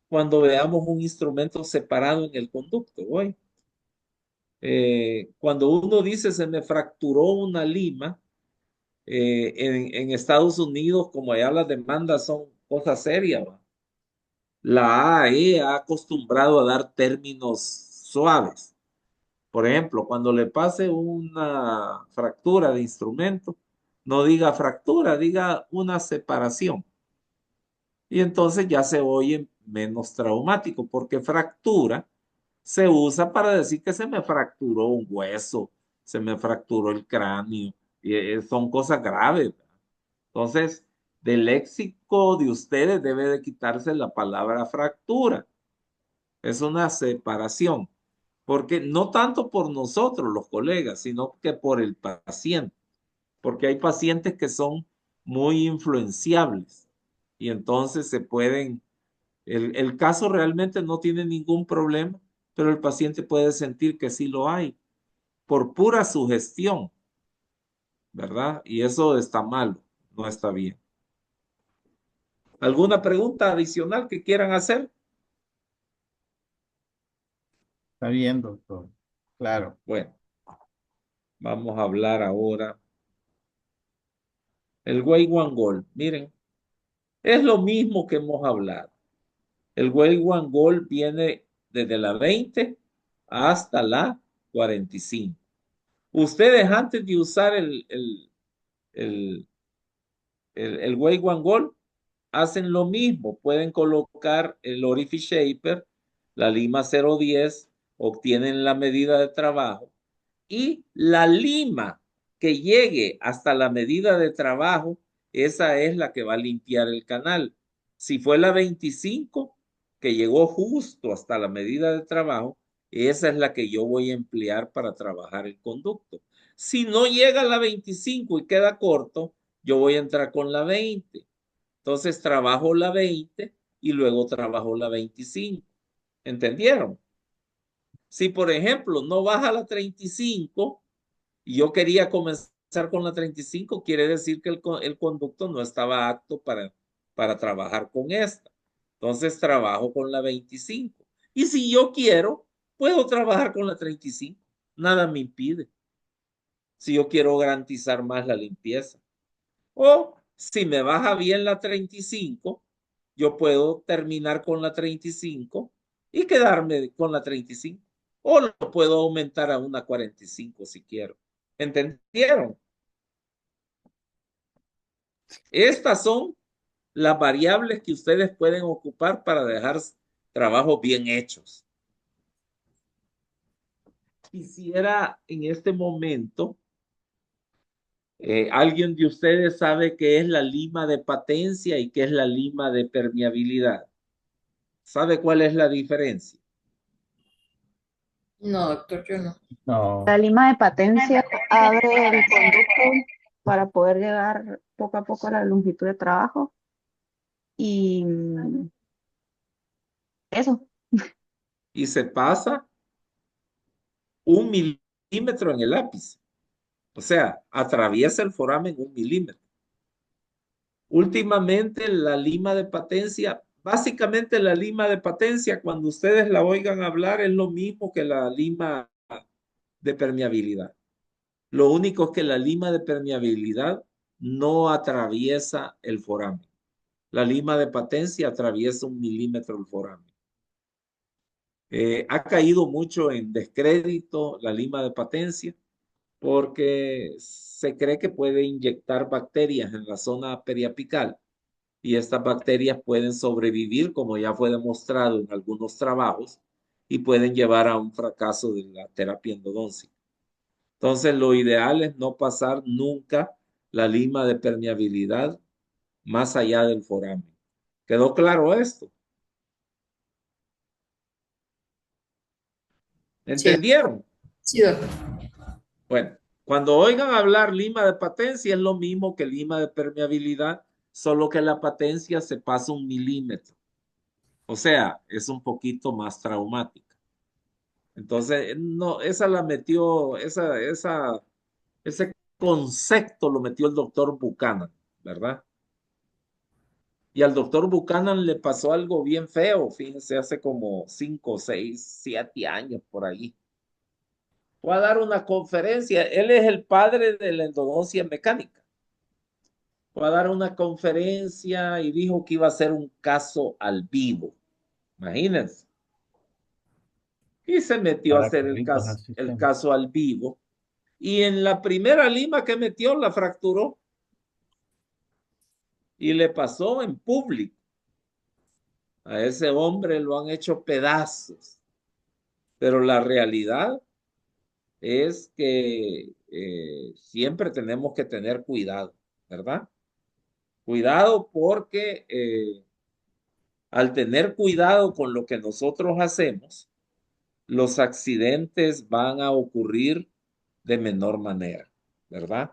cuando veamos un instrumento separado en el conducto. Hoy, cuando uno dice se me fracturó una lima, en Estados Unidos, como allá las demandas son cosas serias, ¿va? La AE ha acostumbrado a dar términos suaves. Por ejemplo, cuando le pase una fractura de instrumento, no diga fractura, diga una separación. Y entonces ya se oye menos traumático, porque fractura se usa para decir que se me fracturó un hueso, se me fracturó el cráneo, y son cosas graves. Entonces, del léxico de ustedes debe de quitarse la palabra fractura. Es una separación, porque no tanto por nosotros los colegas, sino que por el paciente, porque hay pacientes que son muy influenciables y entonces se pueden, el caso realmente no tiene ningún problema, pero el paciente puede sentir que sí lo hay por pura sugestión, ¿verdad? Y eso está mal, no está bien. ¿Alguna pregunta adicional que quieran hacer? Está bien, doctor. Claro. Bueno, vamos a hablar ahora. El Way One Goal, miren, es lo mismo que hemos hablado. El Way One Goal viene desde la 20 hasta la 45. Ustedes antes de usar el, el Way One Goal hacen lo mismo. Pueden colocar el Orifice Shaper, la lima 010, obtienen la medida de trabajo y la lima que llegue hasta la medida de trabajo, esa es la que va a limpiar el canal. Si fue la 25 que llegó justo hasta la medida de trabajo, esa es la que yo voy a emplear para trabajar el conducto. Si no llega a la 25 y queda corto, yo voy a entrar con la 20. Entonces trabajo la 20 y luego trabajo la 25. ¿Entendieron? Si, por ejemplo, no baja la 35 y yo quería comenzar con la 35, quiere decir que el conducto no estaba apto para trabajar con esta. Entonces trabajo con la 25. Y si yo quiero, puedo trabajar con la 35. Nada me impide. Si yo quiero garantizar más la limpieza. O si me baja bien la 35, yo puedo terminar con la 35 y quedarme con la 35. O lo puedo aumentar a una 45 si quiero. ¿Entendieron? Estas son las variables que ustedes pueden ocupar para dejar trabajos bien hechos. Quisiera en este momento, ¿alguien de ustedes sabe qué es la lima de patencia y qué es la lima de permeabilidad? ¿Sabe cuál es la diferencia? No, doctor, yo no. No. La lima de patencia abre el conducto para poder llegar poco a poco a la longitud de trabajo. Y eso, Y se pasa 1 milímetro en el lápiz. O sea, atraviesa el foramen 1 milímetro. Últimamente la lima de patencia básicamente la lima de patencia, cuando ustedes la oigan hablar, es lo mismo que la lima de permeabilidad. Lo único es que la lima de permeabilidad no atraviesa el foramen. La lima de patencia atraviesa 1 milímetro el foramen. Ha caído mucho en descrédito la lima de patencia porque se cree que puede inyectar bacterias en la zona periapical y estas bacterias pueden sobrevivir, como ya fue demostrado en algunos trabajos, y pueden llevar a un fracaso de la terapia endodóncica. Entonces, lo ideal es no pasar nunca la lima de permeabilidad más allá del foramen. ¿Quedó claro esto? Sí, ¿Entendieron? sí, doctor. Bueno, cuando oigan hablar lima de patencia es lo mismo que lima de permeabilidad, solo que la patencia se pasa 1 milímetro. O sea, es un poquito más traumática. Entonces, no, esa la metió, ese concepto lo metió el doctor Buchanan, ¿verdad? Y al doctor Buchanan le pasó algo bien feo, fíjense, hace como 5, 6, 7 años por ahí. Fue a dar una conferencia. Él es el padre de la endodoncia mecánica. Fue a dar una conferencia y dijo que iba a ser un caso al vivo. Imagínense. Y se metió a Para hacer carritos el asistentes. caso al vivo. Y en la primera lima que metió la fracturó y le pasó en público. A ese hombre lo han hecho pedazos. Pero la realidad es que siempre tenemos que tener cuidado, ¿verdad? Cuidado porque al tener cuidado con lo que nosotros hacemos, los accidentes van a ocurrir de menor manera, ¿verdad?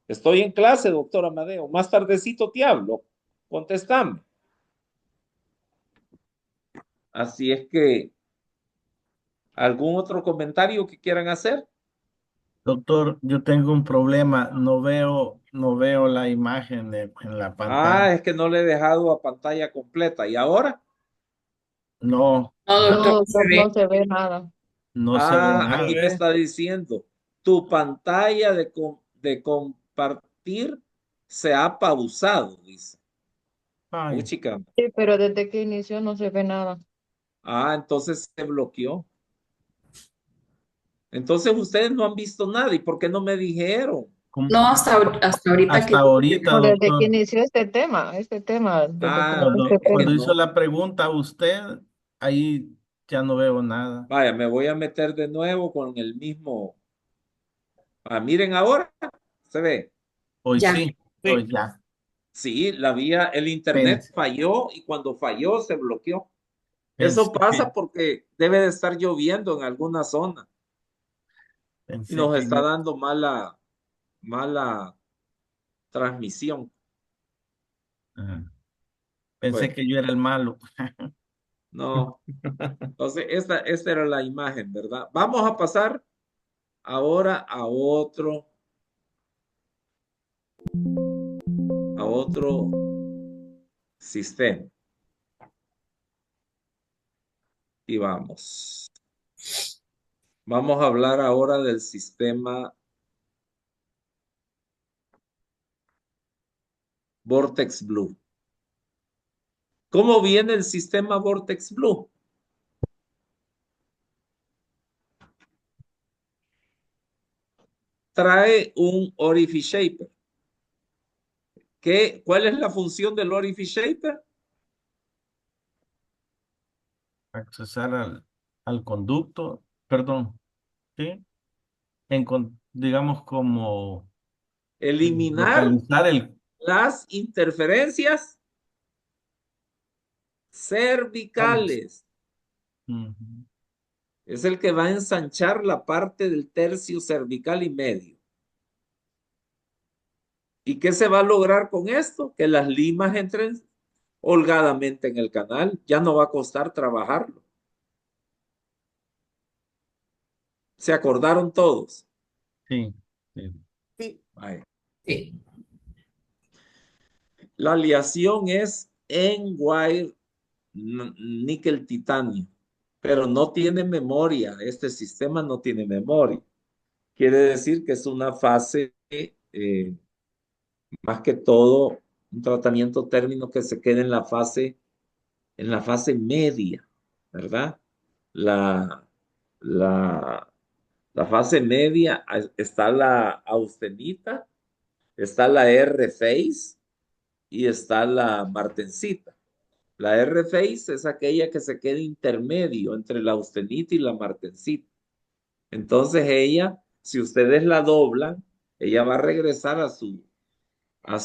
Estoy en clase, doctor Amadeo. Más tardecito te hablo. Contestame. Así es que, ¿algún otro comentario que quieran hacer? Doctor, yo tengo un problema, no veo la imagen en la pantalla. Ah, es que no le he dejado a pantalla completa. ¿Y ahora? No, No, No, doctor, se doctor, no ve. se ve nada. no se ve Ah, nada. aquí me está diciendo, tu pantalla de compartir se ha pausado, dice. Ay, Chica. Sí, pero desde que inició no se ve nada. Ah, entonces se bloqueó. Entonces ustedes no han visto nada. ¿Y por qué no me dijeron? ¿cómo? No, hasta ahorita que... Hasta ahorita, No, desde que doctor. inició este tema, desde que Ah, inició no, este es que Cuando tema. hizo no. la pregunta a usted, ahí ya no veo nada. Vaya, me voy a meter de nuevo con el mismo. Ah, miren ahora, se ve. Hoy Ya. sí, hoy Sí, ya. sí, la vía, el internet Pensé, falló y cuando falló se bloqueó. Eso pensé pasa que, porque debe de estar lloviendo en alguna zona y pensé nos que está yo, dando mala transmisión. ajá, pensé Bueno, que yo era el malo. no. Entonces, esta era la imagen, ¿verdad? Vamos a pasar ahora a otro sistema. Y vamos. Vamos a hablar ahora del sistema Vortex Blue. ¿Cómo viene el sistema Vortex Blue? Trae un Orifice Shaper. ¿Cuál es la función del Orifice Shaper? Accesar al conducto, perdón, ¿sí? Digamos como Eliminar localizar el... las interferencias cervicales. Ujú. Es el que va a ensanchar la parte del tercio cervical y medio. ¿Y qué se va a lograr con esto? Que las limas entren holgadamente en el canal. Ya no va a costar trabajarlo. ¿Se acordaron todos? Sí, sí. Sí, Ay. Sí. La aleación es en wire níquel titanio, pero no tiene memoria. Este sistema no tiene memoria. Quiere decir que es una fase, más que todo, un tratamiento término que se queda en la fase media, ¿verdad? La, la, la fase media está la austenita, está la R-phase y está la martensita. La R-phase es aquella que se queda intermedio entre la austenita y la martensita. Entonces ella, si ustedes la doblan, ella va a regresar a su, a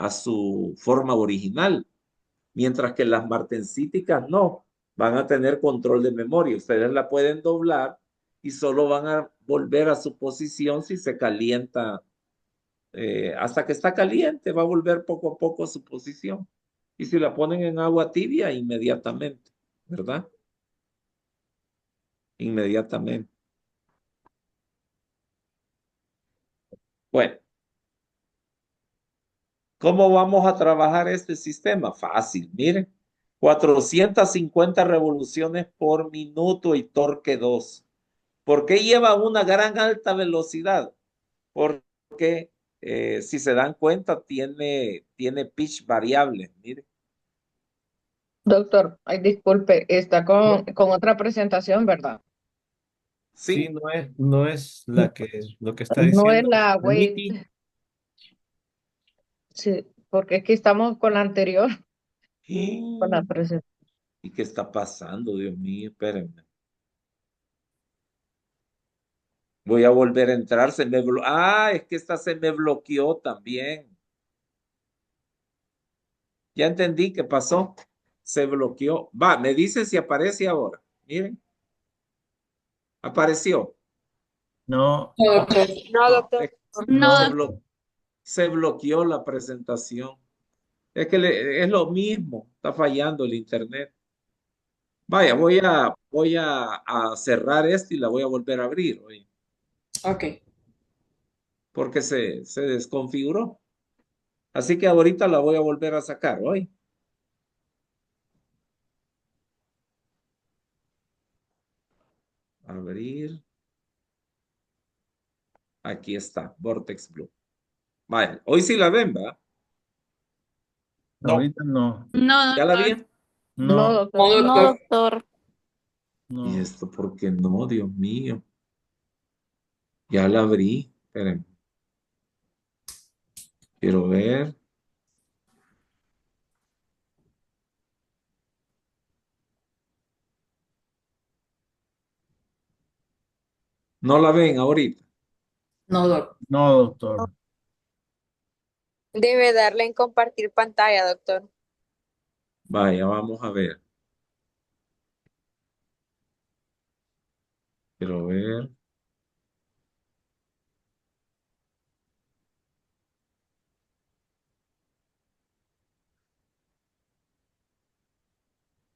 su forma original, mientras que las martensíticas no, van a tener control de memoria. Ustedes la pueden doblar y solo van a volver a su posición si se calienta. Hasta que está caliente, va a volver poco a poco a su posición. Y si la ponen en agua tibia, inmediatamente, ¿verdad? Inmediatamente. Bueno, ¿cómo vamos a trabajar este sistema? Fácil, miren. 450 revoluciones por minuto y torque 2. ¿Por qué lleva una gran alta velocidad? Porque si se dan cuenta, tiene pitch variable. Miren. Doctor, ay, disculpe, está con otra presentación, ¿verdad? Sí, Sí. no es lo que está No es diciendo. la Niti. Wave, sí, porque es que estamos con la anterior, con la ¿Y presentación. qué está pasando, Dios mío? Espérenme. Voy a volver a entrar. Es que esta se me bloqueó también. Ya entendí qué pasó. Se bloqueó. Va, me dicen si aparece ahora. Miren, apareció. No, No, doctor. No, No, doctor. se, No, se bloqueó la presentación. Es que es lo mismo. Está fallando el internet. Vaya, voy a cerrar esto y la voy a volver a abrir hoy. Ok. Porque se desconfiguró. Así que ahorita la voy a volver a sacar hoy. Abrir. Aquí está, Vortex Blue. Vale, hoy sí la ven, ¿va? No, ahorita no. no, ¿ya la doctor. vi? No, No, doctor. No, No, doctor. doctor. ¿Y no. esto por qué no, Dios mío? Ya la abrí. Esperen, quiero ver. No la ven ahorita. No, doctor. No, doctor. Debe darle en compartir pantalla, doctor. Vaya, vamos a ver. Quiero ver.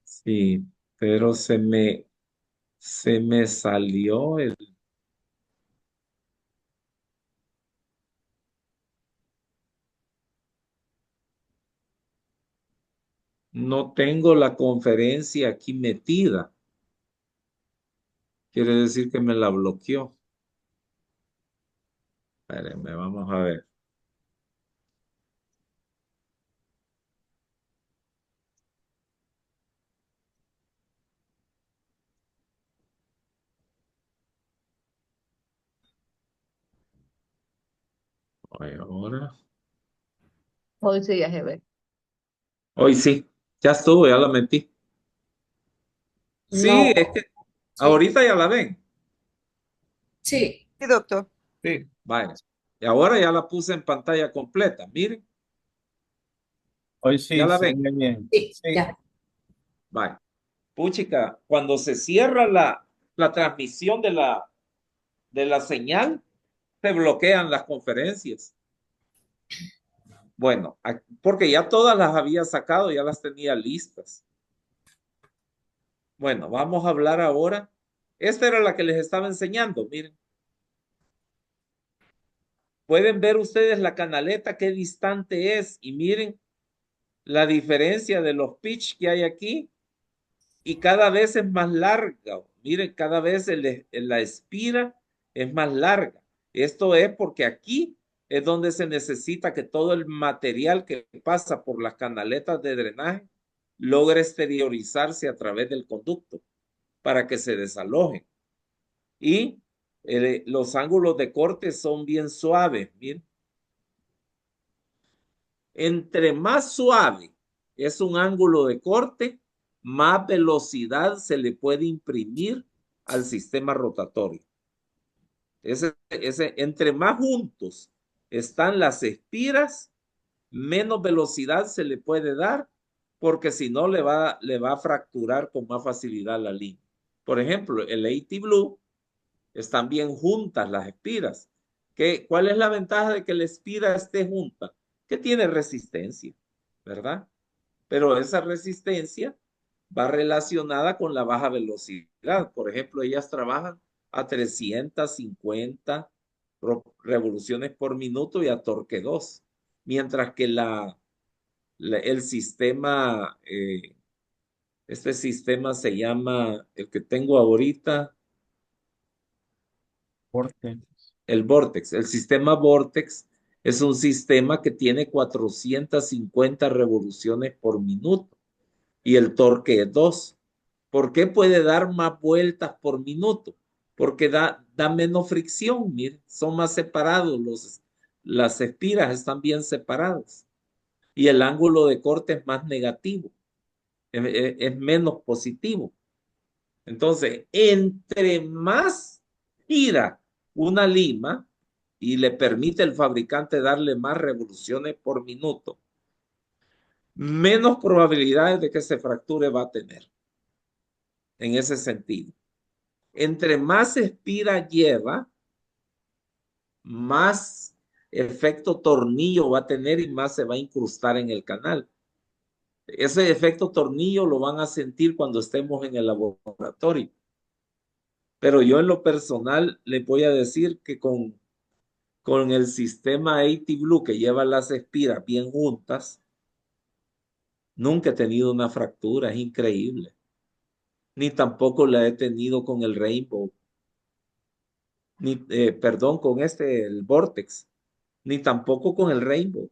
Sí, pero se me salió el. No tengo la conferencia aquí metida. Quiere decir que me la bloqueó. Espérenme, vamos a ver. Ahora. Hoy sí ya se ve. Hoy sí, ya estuvo, ya la metí. Sí, No. es que Sí. ahorita ya la ven. Sí. Sí, doctor. Sí, Vaya. Y ahora ya la puse en pantalla completa. Miren, hoy ya sí la se ven. ve bien. Sí, Sí. ya. Vaya. Puchica, cuando se cierra la transmisión de la señal, se bloquean las conferencias. Bueno, porque ya todas las había sacado, ya las tenía listas. Bueno, vamos a hablar ahora. Esta era la que les estaba enseñando, miren. Pueden ver ustedes la canaleta, qué distante es. Y miren, la diferencia de los pitch que hay aquí y cada vez es más larga. Miren, cada vez la espira es más larga. Esto es porque aquí es donde se necesita que todo el material que pasa por las canaletas de drenaje logre exteriorizarse a través del conducto para que se desalojen. Y los ángulos de corte son bien suaves. Miren. Entre más suave es un ángulo de corte, más velocidad se le puede imprimir al sistema rotatorio. Entre más juntos están las espiras, menos velocidad se le puede dar, porque si no le va a fracturar con más facilidad la línea. Por ejemplo, el AT Blue están bien juntas las espiras. ¿Cuál es la ventaja de que la espira esté junta? Que tiene resistencia, ¿verdad? Pero esa resistencia va relacionada con la baja velocidad. Por ejemplo, ellas trabajan a 350 revoluciones por minuto y a torque 2, mientras que el sistema, este sistema se llama, el que tengo ahorita, Porque el Vortex. El sistema Vortex es un sistema que tiene 450 revoluciones por minuto y el torque es 2. ¿Por qué puede dar más vueltas por minuto? Porque da menos fricción, mire, son más separados, las espiras están bien separadas y el ángulo de corte es más negativo, es menos positivo. Entonces, entre más gira una lima y le permite el fabricante darle más revoluciones por minuto, menos probabilidades de que se fracture va a tener en ese sentido. Entre más espira lleva, más efecto tornillo va a tener y más se va a incrustar en el canal. Ese efecto tornillo lo van a sentir cuando estemos en el laboratorio. Pero yo en lo personal les voy a decir que con el sistema AT Blue que lleva las espiras bien juntas, nunca he tenido una fractura, es increíble. Ni tampoco la he tenido con el Rainbow, perdón, con el Vortex, ni tampoco con el Rainbow,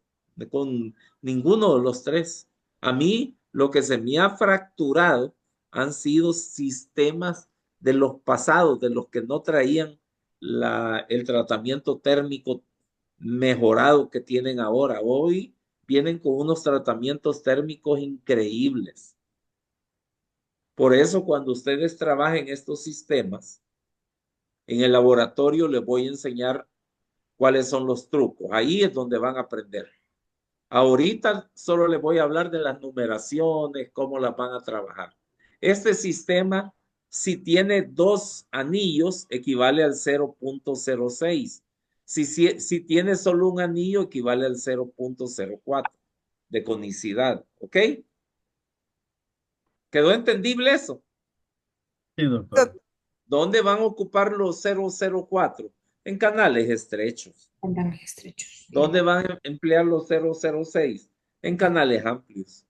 con ninguno de los tres. A mí lo que se me ha fracturado han sido sistemas de los pasados, de los que no traían el tratamiento térmico mejorado que tienen ahora. Hoy vienen con unos tratamientos térmicos increíbles. Por eso cuando ustedes trabajen estos sistemas, en el laboratorio les voy a enseñar cuáles son los trucos. Ahí es donde van a aprender. Ahorita solo les voy a hablar de las numeraciones, cómo las van a trabajar. Este sistema, si tiene 2 anillos, equivale al 0.06. Si tiene solo un anillo, equivale al 0.04 de conicidad. ¿Ok? ¿Quedó entendible eso? sí, doctor. ¿Dónde van a ocupar los 004? En canales estrechos. Canales estrechos. ¿Dónde van a emplear los 006? En canales amplios.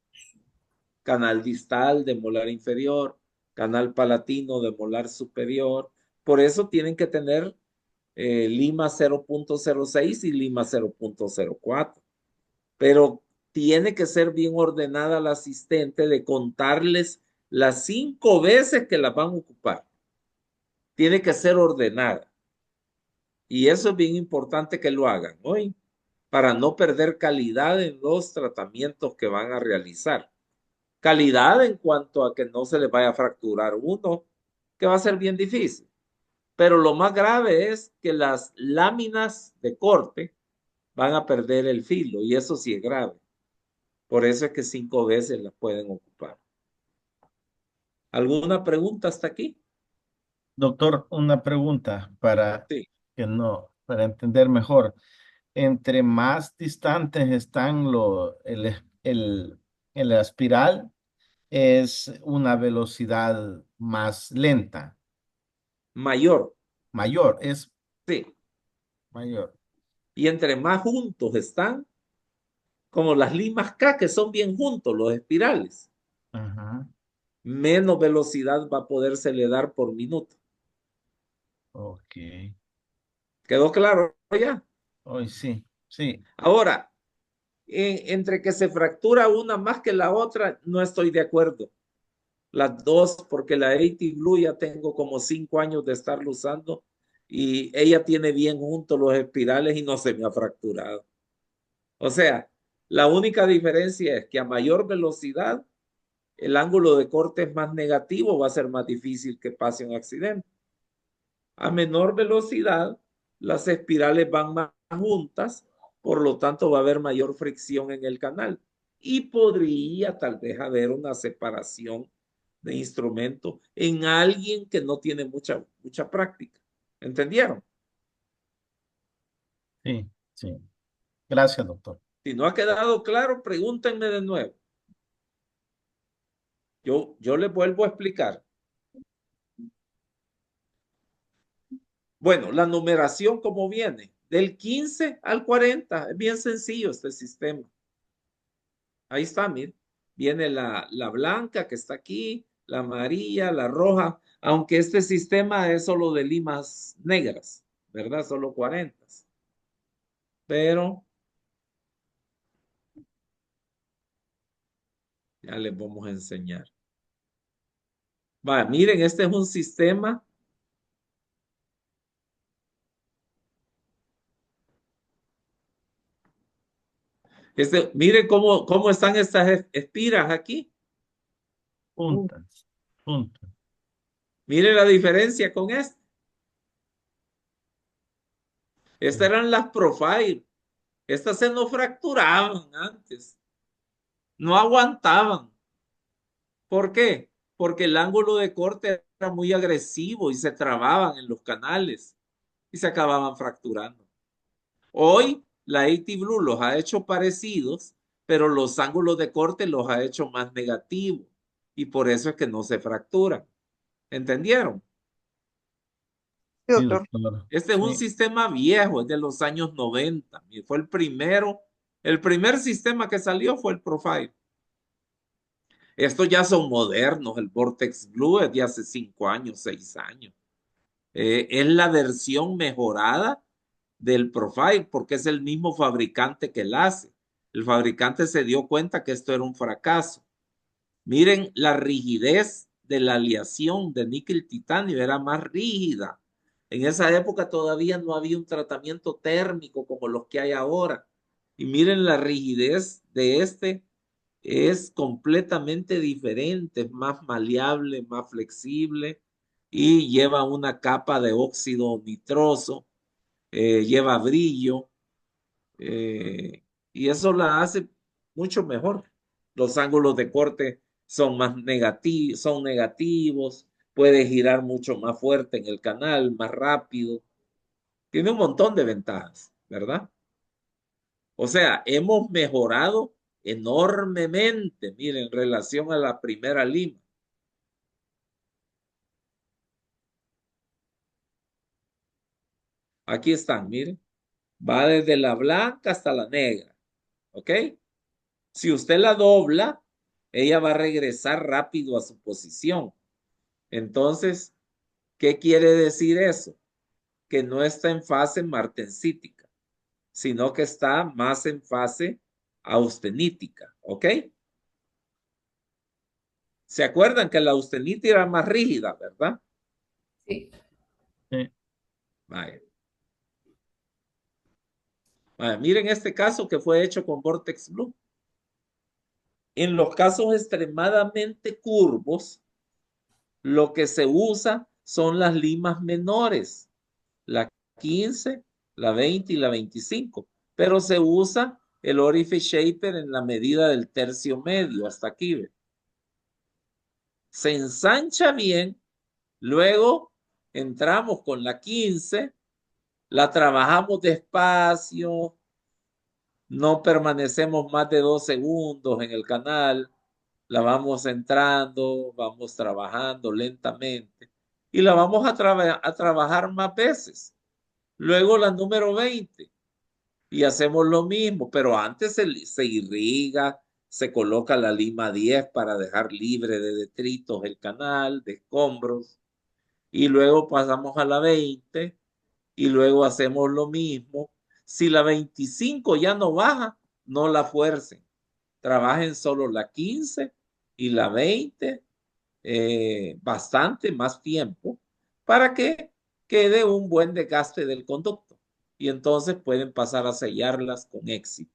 Canal distal de molar inferior, canal palatino de molar superior. Por eso tienen que tener lima 0.06 y lima 0.04. Pero tiene que ser bien ordenada la asistente de contarles las 5 veces que las van a ocupar. Tiene que ser ordenada. Y eso es bien importante que lo hagan hoy, para no perder calidad en los tratamientos que van a realizar. Calidad en cuanto a que no se les vaya a fracturar uno, que va a ser bien difícil. Pero lo más grave es que las láminas de corte van a perder el filo y eso sí es grave. Por eso es que 5 veces las pueden ocupar. ¿Alguna pregunta hasta aquí? Doctor, una pregunta Sí. para entender mejor. Entre más distantes están en la espiral, es una velocidad más lenta, Mayor, mayor, es sí. mayor. Y entre más juntos están, como las limas K, que son bien juntos los espirales, Ajá. menos velocidad va a poderse dar por minuto. Ok. ¿Quedó claro ya? Hoy sí, sí. Ahora, entre que se fractura una más que la otra, no estoy de acuerdo. Las dos, porque la 80 Blue ya tengo como 5 años de estarlo usando y ella tiene bien juntos los espirales y no se me ha fracturado. O sea, la única diferencia es que a mayor velocidad, el ángulo de corte es más negativo, va a ser más difícil que pase un accidente. A menor velocidad, las espirales van más juntas, por lo tanto va a haber mayor fricción en el canal y podría tal vez haber una separación de instrumento en alguien que no tiene mucha práctica. ¿Entendieron? Sí, sí. Gracias, doctor. Si no ha quedado claro, pregúntenme de nuevo. Yo les vuelvo a explicar. Bueno, la numeración como viene, del 15 al 40, es bien sencillo este sistema. Ahí está, mire. Viene la blanca que está aquí, la amarilla, la roja, aunque este sistema es solo de limas negras, ¿verdad? Solo 40. Pero ya les vamos a enseñar. Va, miren, este es un sistema. Miren cómo están estas espiras aquí. Puntas, puntas. Miren la diferencia con este. Estas eran las Profile. Estas se nos fracturaban antes. No aguantaban. ¿Por qué? Porque el ángulo de corte era muy agresivo y se trababan en los canales y se acababan fracturando. Hoy la 80 Blue los ha hecho parecidos, pero los ángulos de corte los ha hecho más negativos y por eso es que no se fracturan. ¿Entendieron? Sí, Sí, doctor. doctor. Este es un Sí. sistema viejo, es de los años 90. Fue el primer sistema que salió fue el Profile. Estos ya son modernos, el Vortex Blue es de hace 5 años, 6 años. Es la versión mejorada del Profile porque es el mismo fabricante que la hace. El fabricante se dio cuenta que esto era un fracaso. Miren la rigidez de la aleación de níquel titanio, era más rígida. En esa época todavía no había un tratamiento térmico como los que hay ahora. Y miren la rigidez de este, es completamente diferente, es más maleable, más flexible y lleva una capa de óxido nitroso, lleva brillo, y eso la hace mucho mejor. Los ángulos de corte son negativos, puede girar mucho más fuerte en el canal, más rápido. Tiene un montón de ventajas, ¿verdad? O sea, hemos mejorado enormemente, miren, en relación a la primera lima. Aquí están, miren. Va desde la blanca hasta la negra, ¿ok? Si usted la dobla, ella va a regresar rápido a su posición. Entonces, ¿qué quiere decir eso? Que no está en fase martensítica, sino que está más en fase austenítica, ¿ok? ¿Se acuerdan que la austenitis era más rígida, verdad? Sí. Sí. Vaya. Vaya, miren este caso que fue hecho con Vortex Blue. En los casos extremadamente curvos, lo que se usa son las limas menores, la 15, la 20 y la 25, pero se usa el Orifice Shaper en la medida del tercio medio, hasta aquí. ¿Ve? Se ensancha bien, luego entramos con la 15, la trabajamos despacio, no permanecemos más de 2 segundos en el canal, la vamos entrando, vamos trabajando lentamente y la vamos a trabajar más veces. Luego la número 20 y hacemos lo mismo, pero antes se irriga, se coloca la lima 10 para dejar libre de detritos el canal, de escombros, y luego pasamos a la 20 y luego hacemos lo mismo. Si la 25 ya no baja, no la fuercen. Trabajen solo la 15 y la 20 bastante más tiempo para que quede un buen desgaste del conducto y entonces pueden pasar a sellarlas con éxito.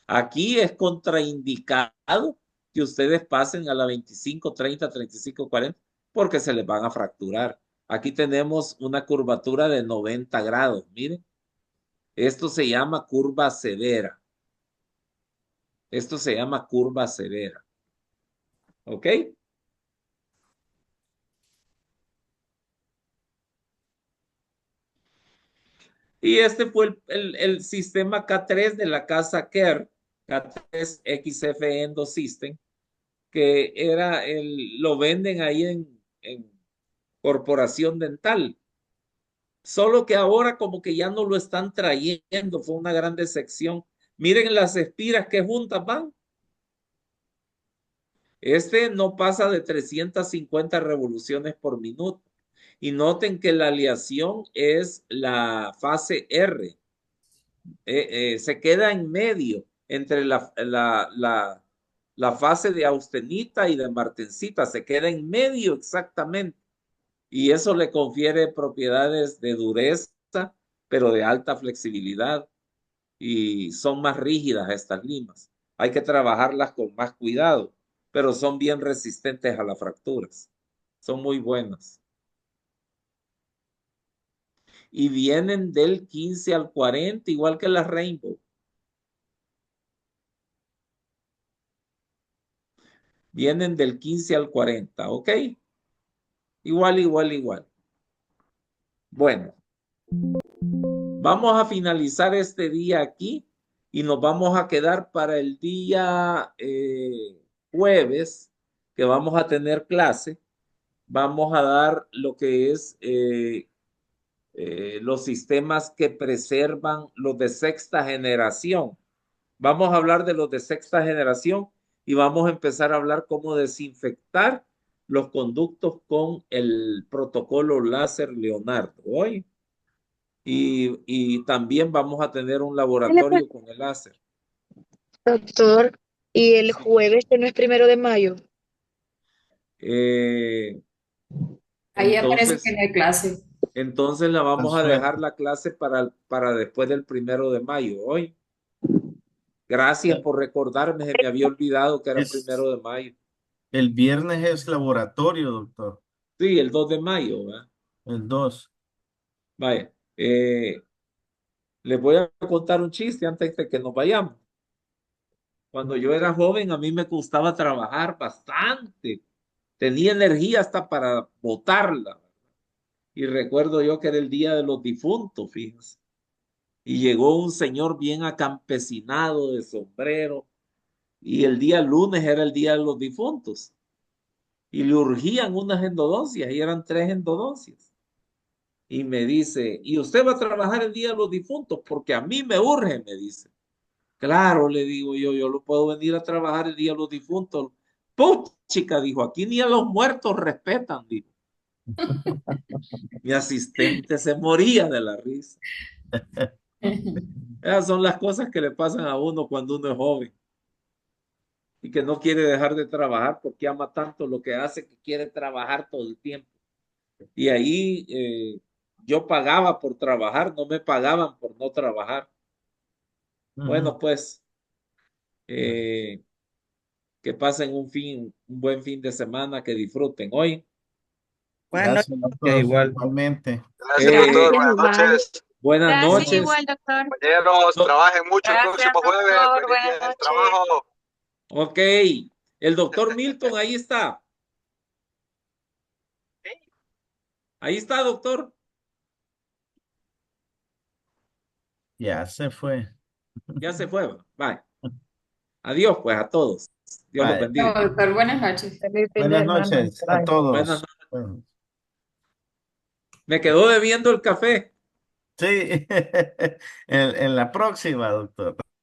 Aquí es contraindicado que ustedes pasen a la 25, 30, 35, 40 porque se les van a fracturar. Aquí tenemos una curvatura de 90 grados. Miren, esto se llama curva severa. Esto se llama curva severa. ¿Ok? Y este fue el sistema K3 de la casa Kerr, K3 XFE Endosystem, que era lo venden ahí en Corporación Dental. Solo que ahora como que ya no lo están trayendo, fue una gran decepción. Miren las espiras que juntas van. Este no pasa de 350 revoluciones por minuto. Y noten que la aleación es la fase R. Se queda en medio entre la fase de austenita y de martensita. Se queda en medio exactamente. Y eso le confiere propiedades de dureza, pero de alta flexibilidad. Y son más rígidas estas limas. Hay que trabajarlas con más cuidado, pero son bien resistentes a las fracturas. Son muy buenas. Y vienen del 15 al 40, igual que las Rainbow. Vienen del 15 al 40, ¿ok? Igual, igual, igual. Bueno, vamos a finalizar este día aquí y nos vamos a quedar para el día jueves, que vamos a tener clase. Vamos a dar lo que es los sistemas que preservan los de sexta generación. Vamos a hablar de los de sexta generación y vamos a empezar a hablar cómo desinfectar los conductos con el protocolo láser Leonardo hoy. Y también vamos a tener un laboratorio con el láser. Doctor, ¿y el Sí. jueves que no es 1 de mayo? Ahí aparece Entonces, que no hay clase. entonces la vamos a Suerte. dejar la clase para después del 1 de mayo hoy. Gracias por recordarme, se me había olvidado que era Es, 1 de mayo. el viernes es laboratorio, doctor. Sí, el 2 de mayo, ¿verdad? El 2. Vaya, les voy a contar un chiste antes de que nos vayamos. Cuando yo era joven, a mí me gustaba trabajar bastante. Tenía energía hasta para botarla. Y recuerdo yo que era el día de los difuntos, fíjense. Y llegó un señor bien acampesinado de sombrero. Y el día lunes era el día de los difuntos. Y le urgían unas endodoncias, y eran 3 endodoncias. Y me dice, ¿y usted va a trabajar el día de los difuntos? Porque a mí me urge, me dice. Claro, le digo yo lo puedo venir a trabajar el día de los difuntos. Chica, dijo, aquí ni a los muertos respetan, dijo. Mi asistente se moría de la risa. Esas son las cosas que le pasan a uno cuando uno es joven y que no quiere dejar de trabajar porque ama tanto lo que hace que quiere trabajar todo el tiempo. Y ahí yo pagaba por trabajar, no me pagaban por no trabajar. Bueno, pues que pasen un buen fin de semana, que disfruten hoy. Buenas Gracias, noches. doctor. Igual. Igualmente. Gracias, doctor. Gracias, Buenas igual. noches. Buenas Gracias, noches. igual, doctor. Compañeros, No- trabajen mucho el Gracias, próximo jueves. doctor. Feliz día Buenas del noches. trabajo. Ok, el doctor Milton, ahí está. Ahí está, doctor. Ya se fue. Ya se fue. Bye. Adiós, pues, a todos. Dios los Bye. bendiga. No, doctor, buenas noches. Feliz fin de Buenas semana. noches a Bye. Buenas todos. noches. Me quedó debiendo el café. Sí, en la próxima, doctor.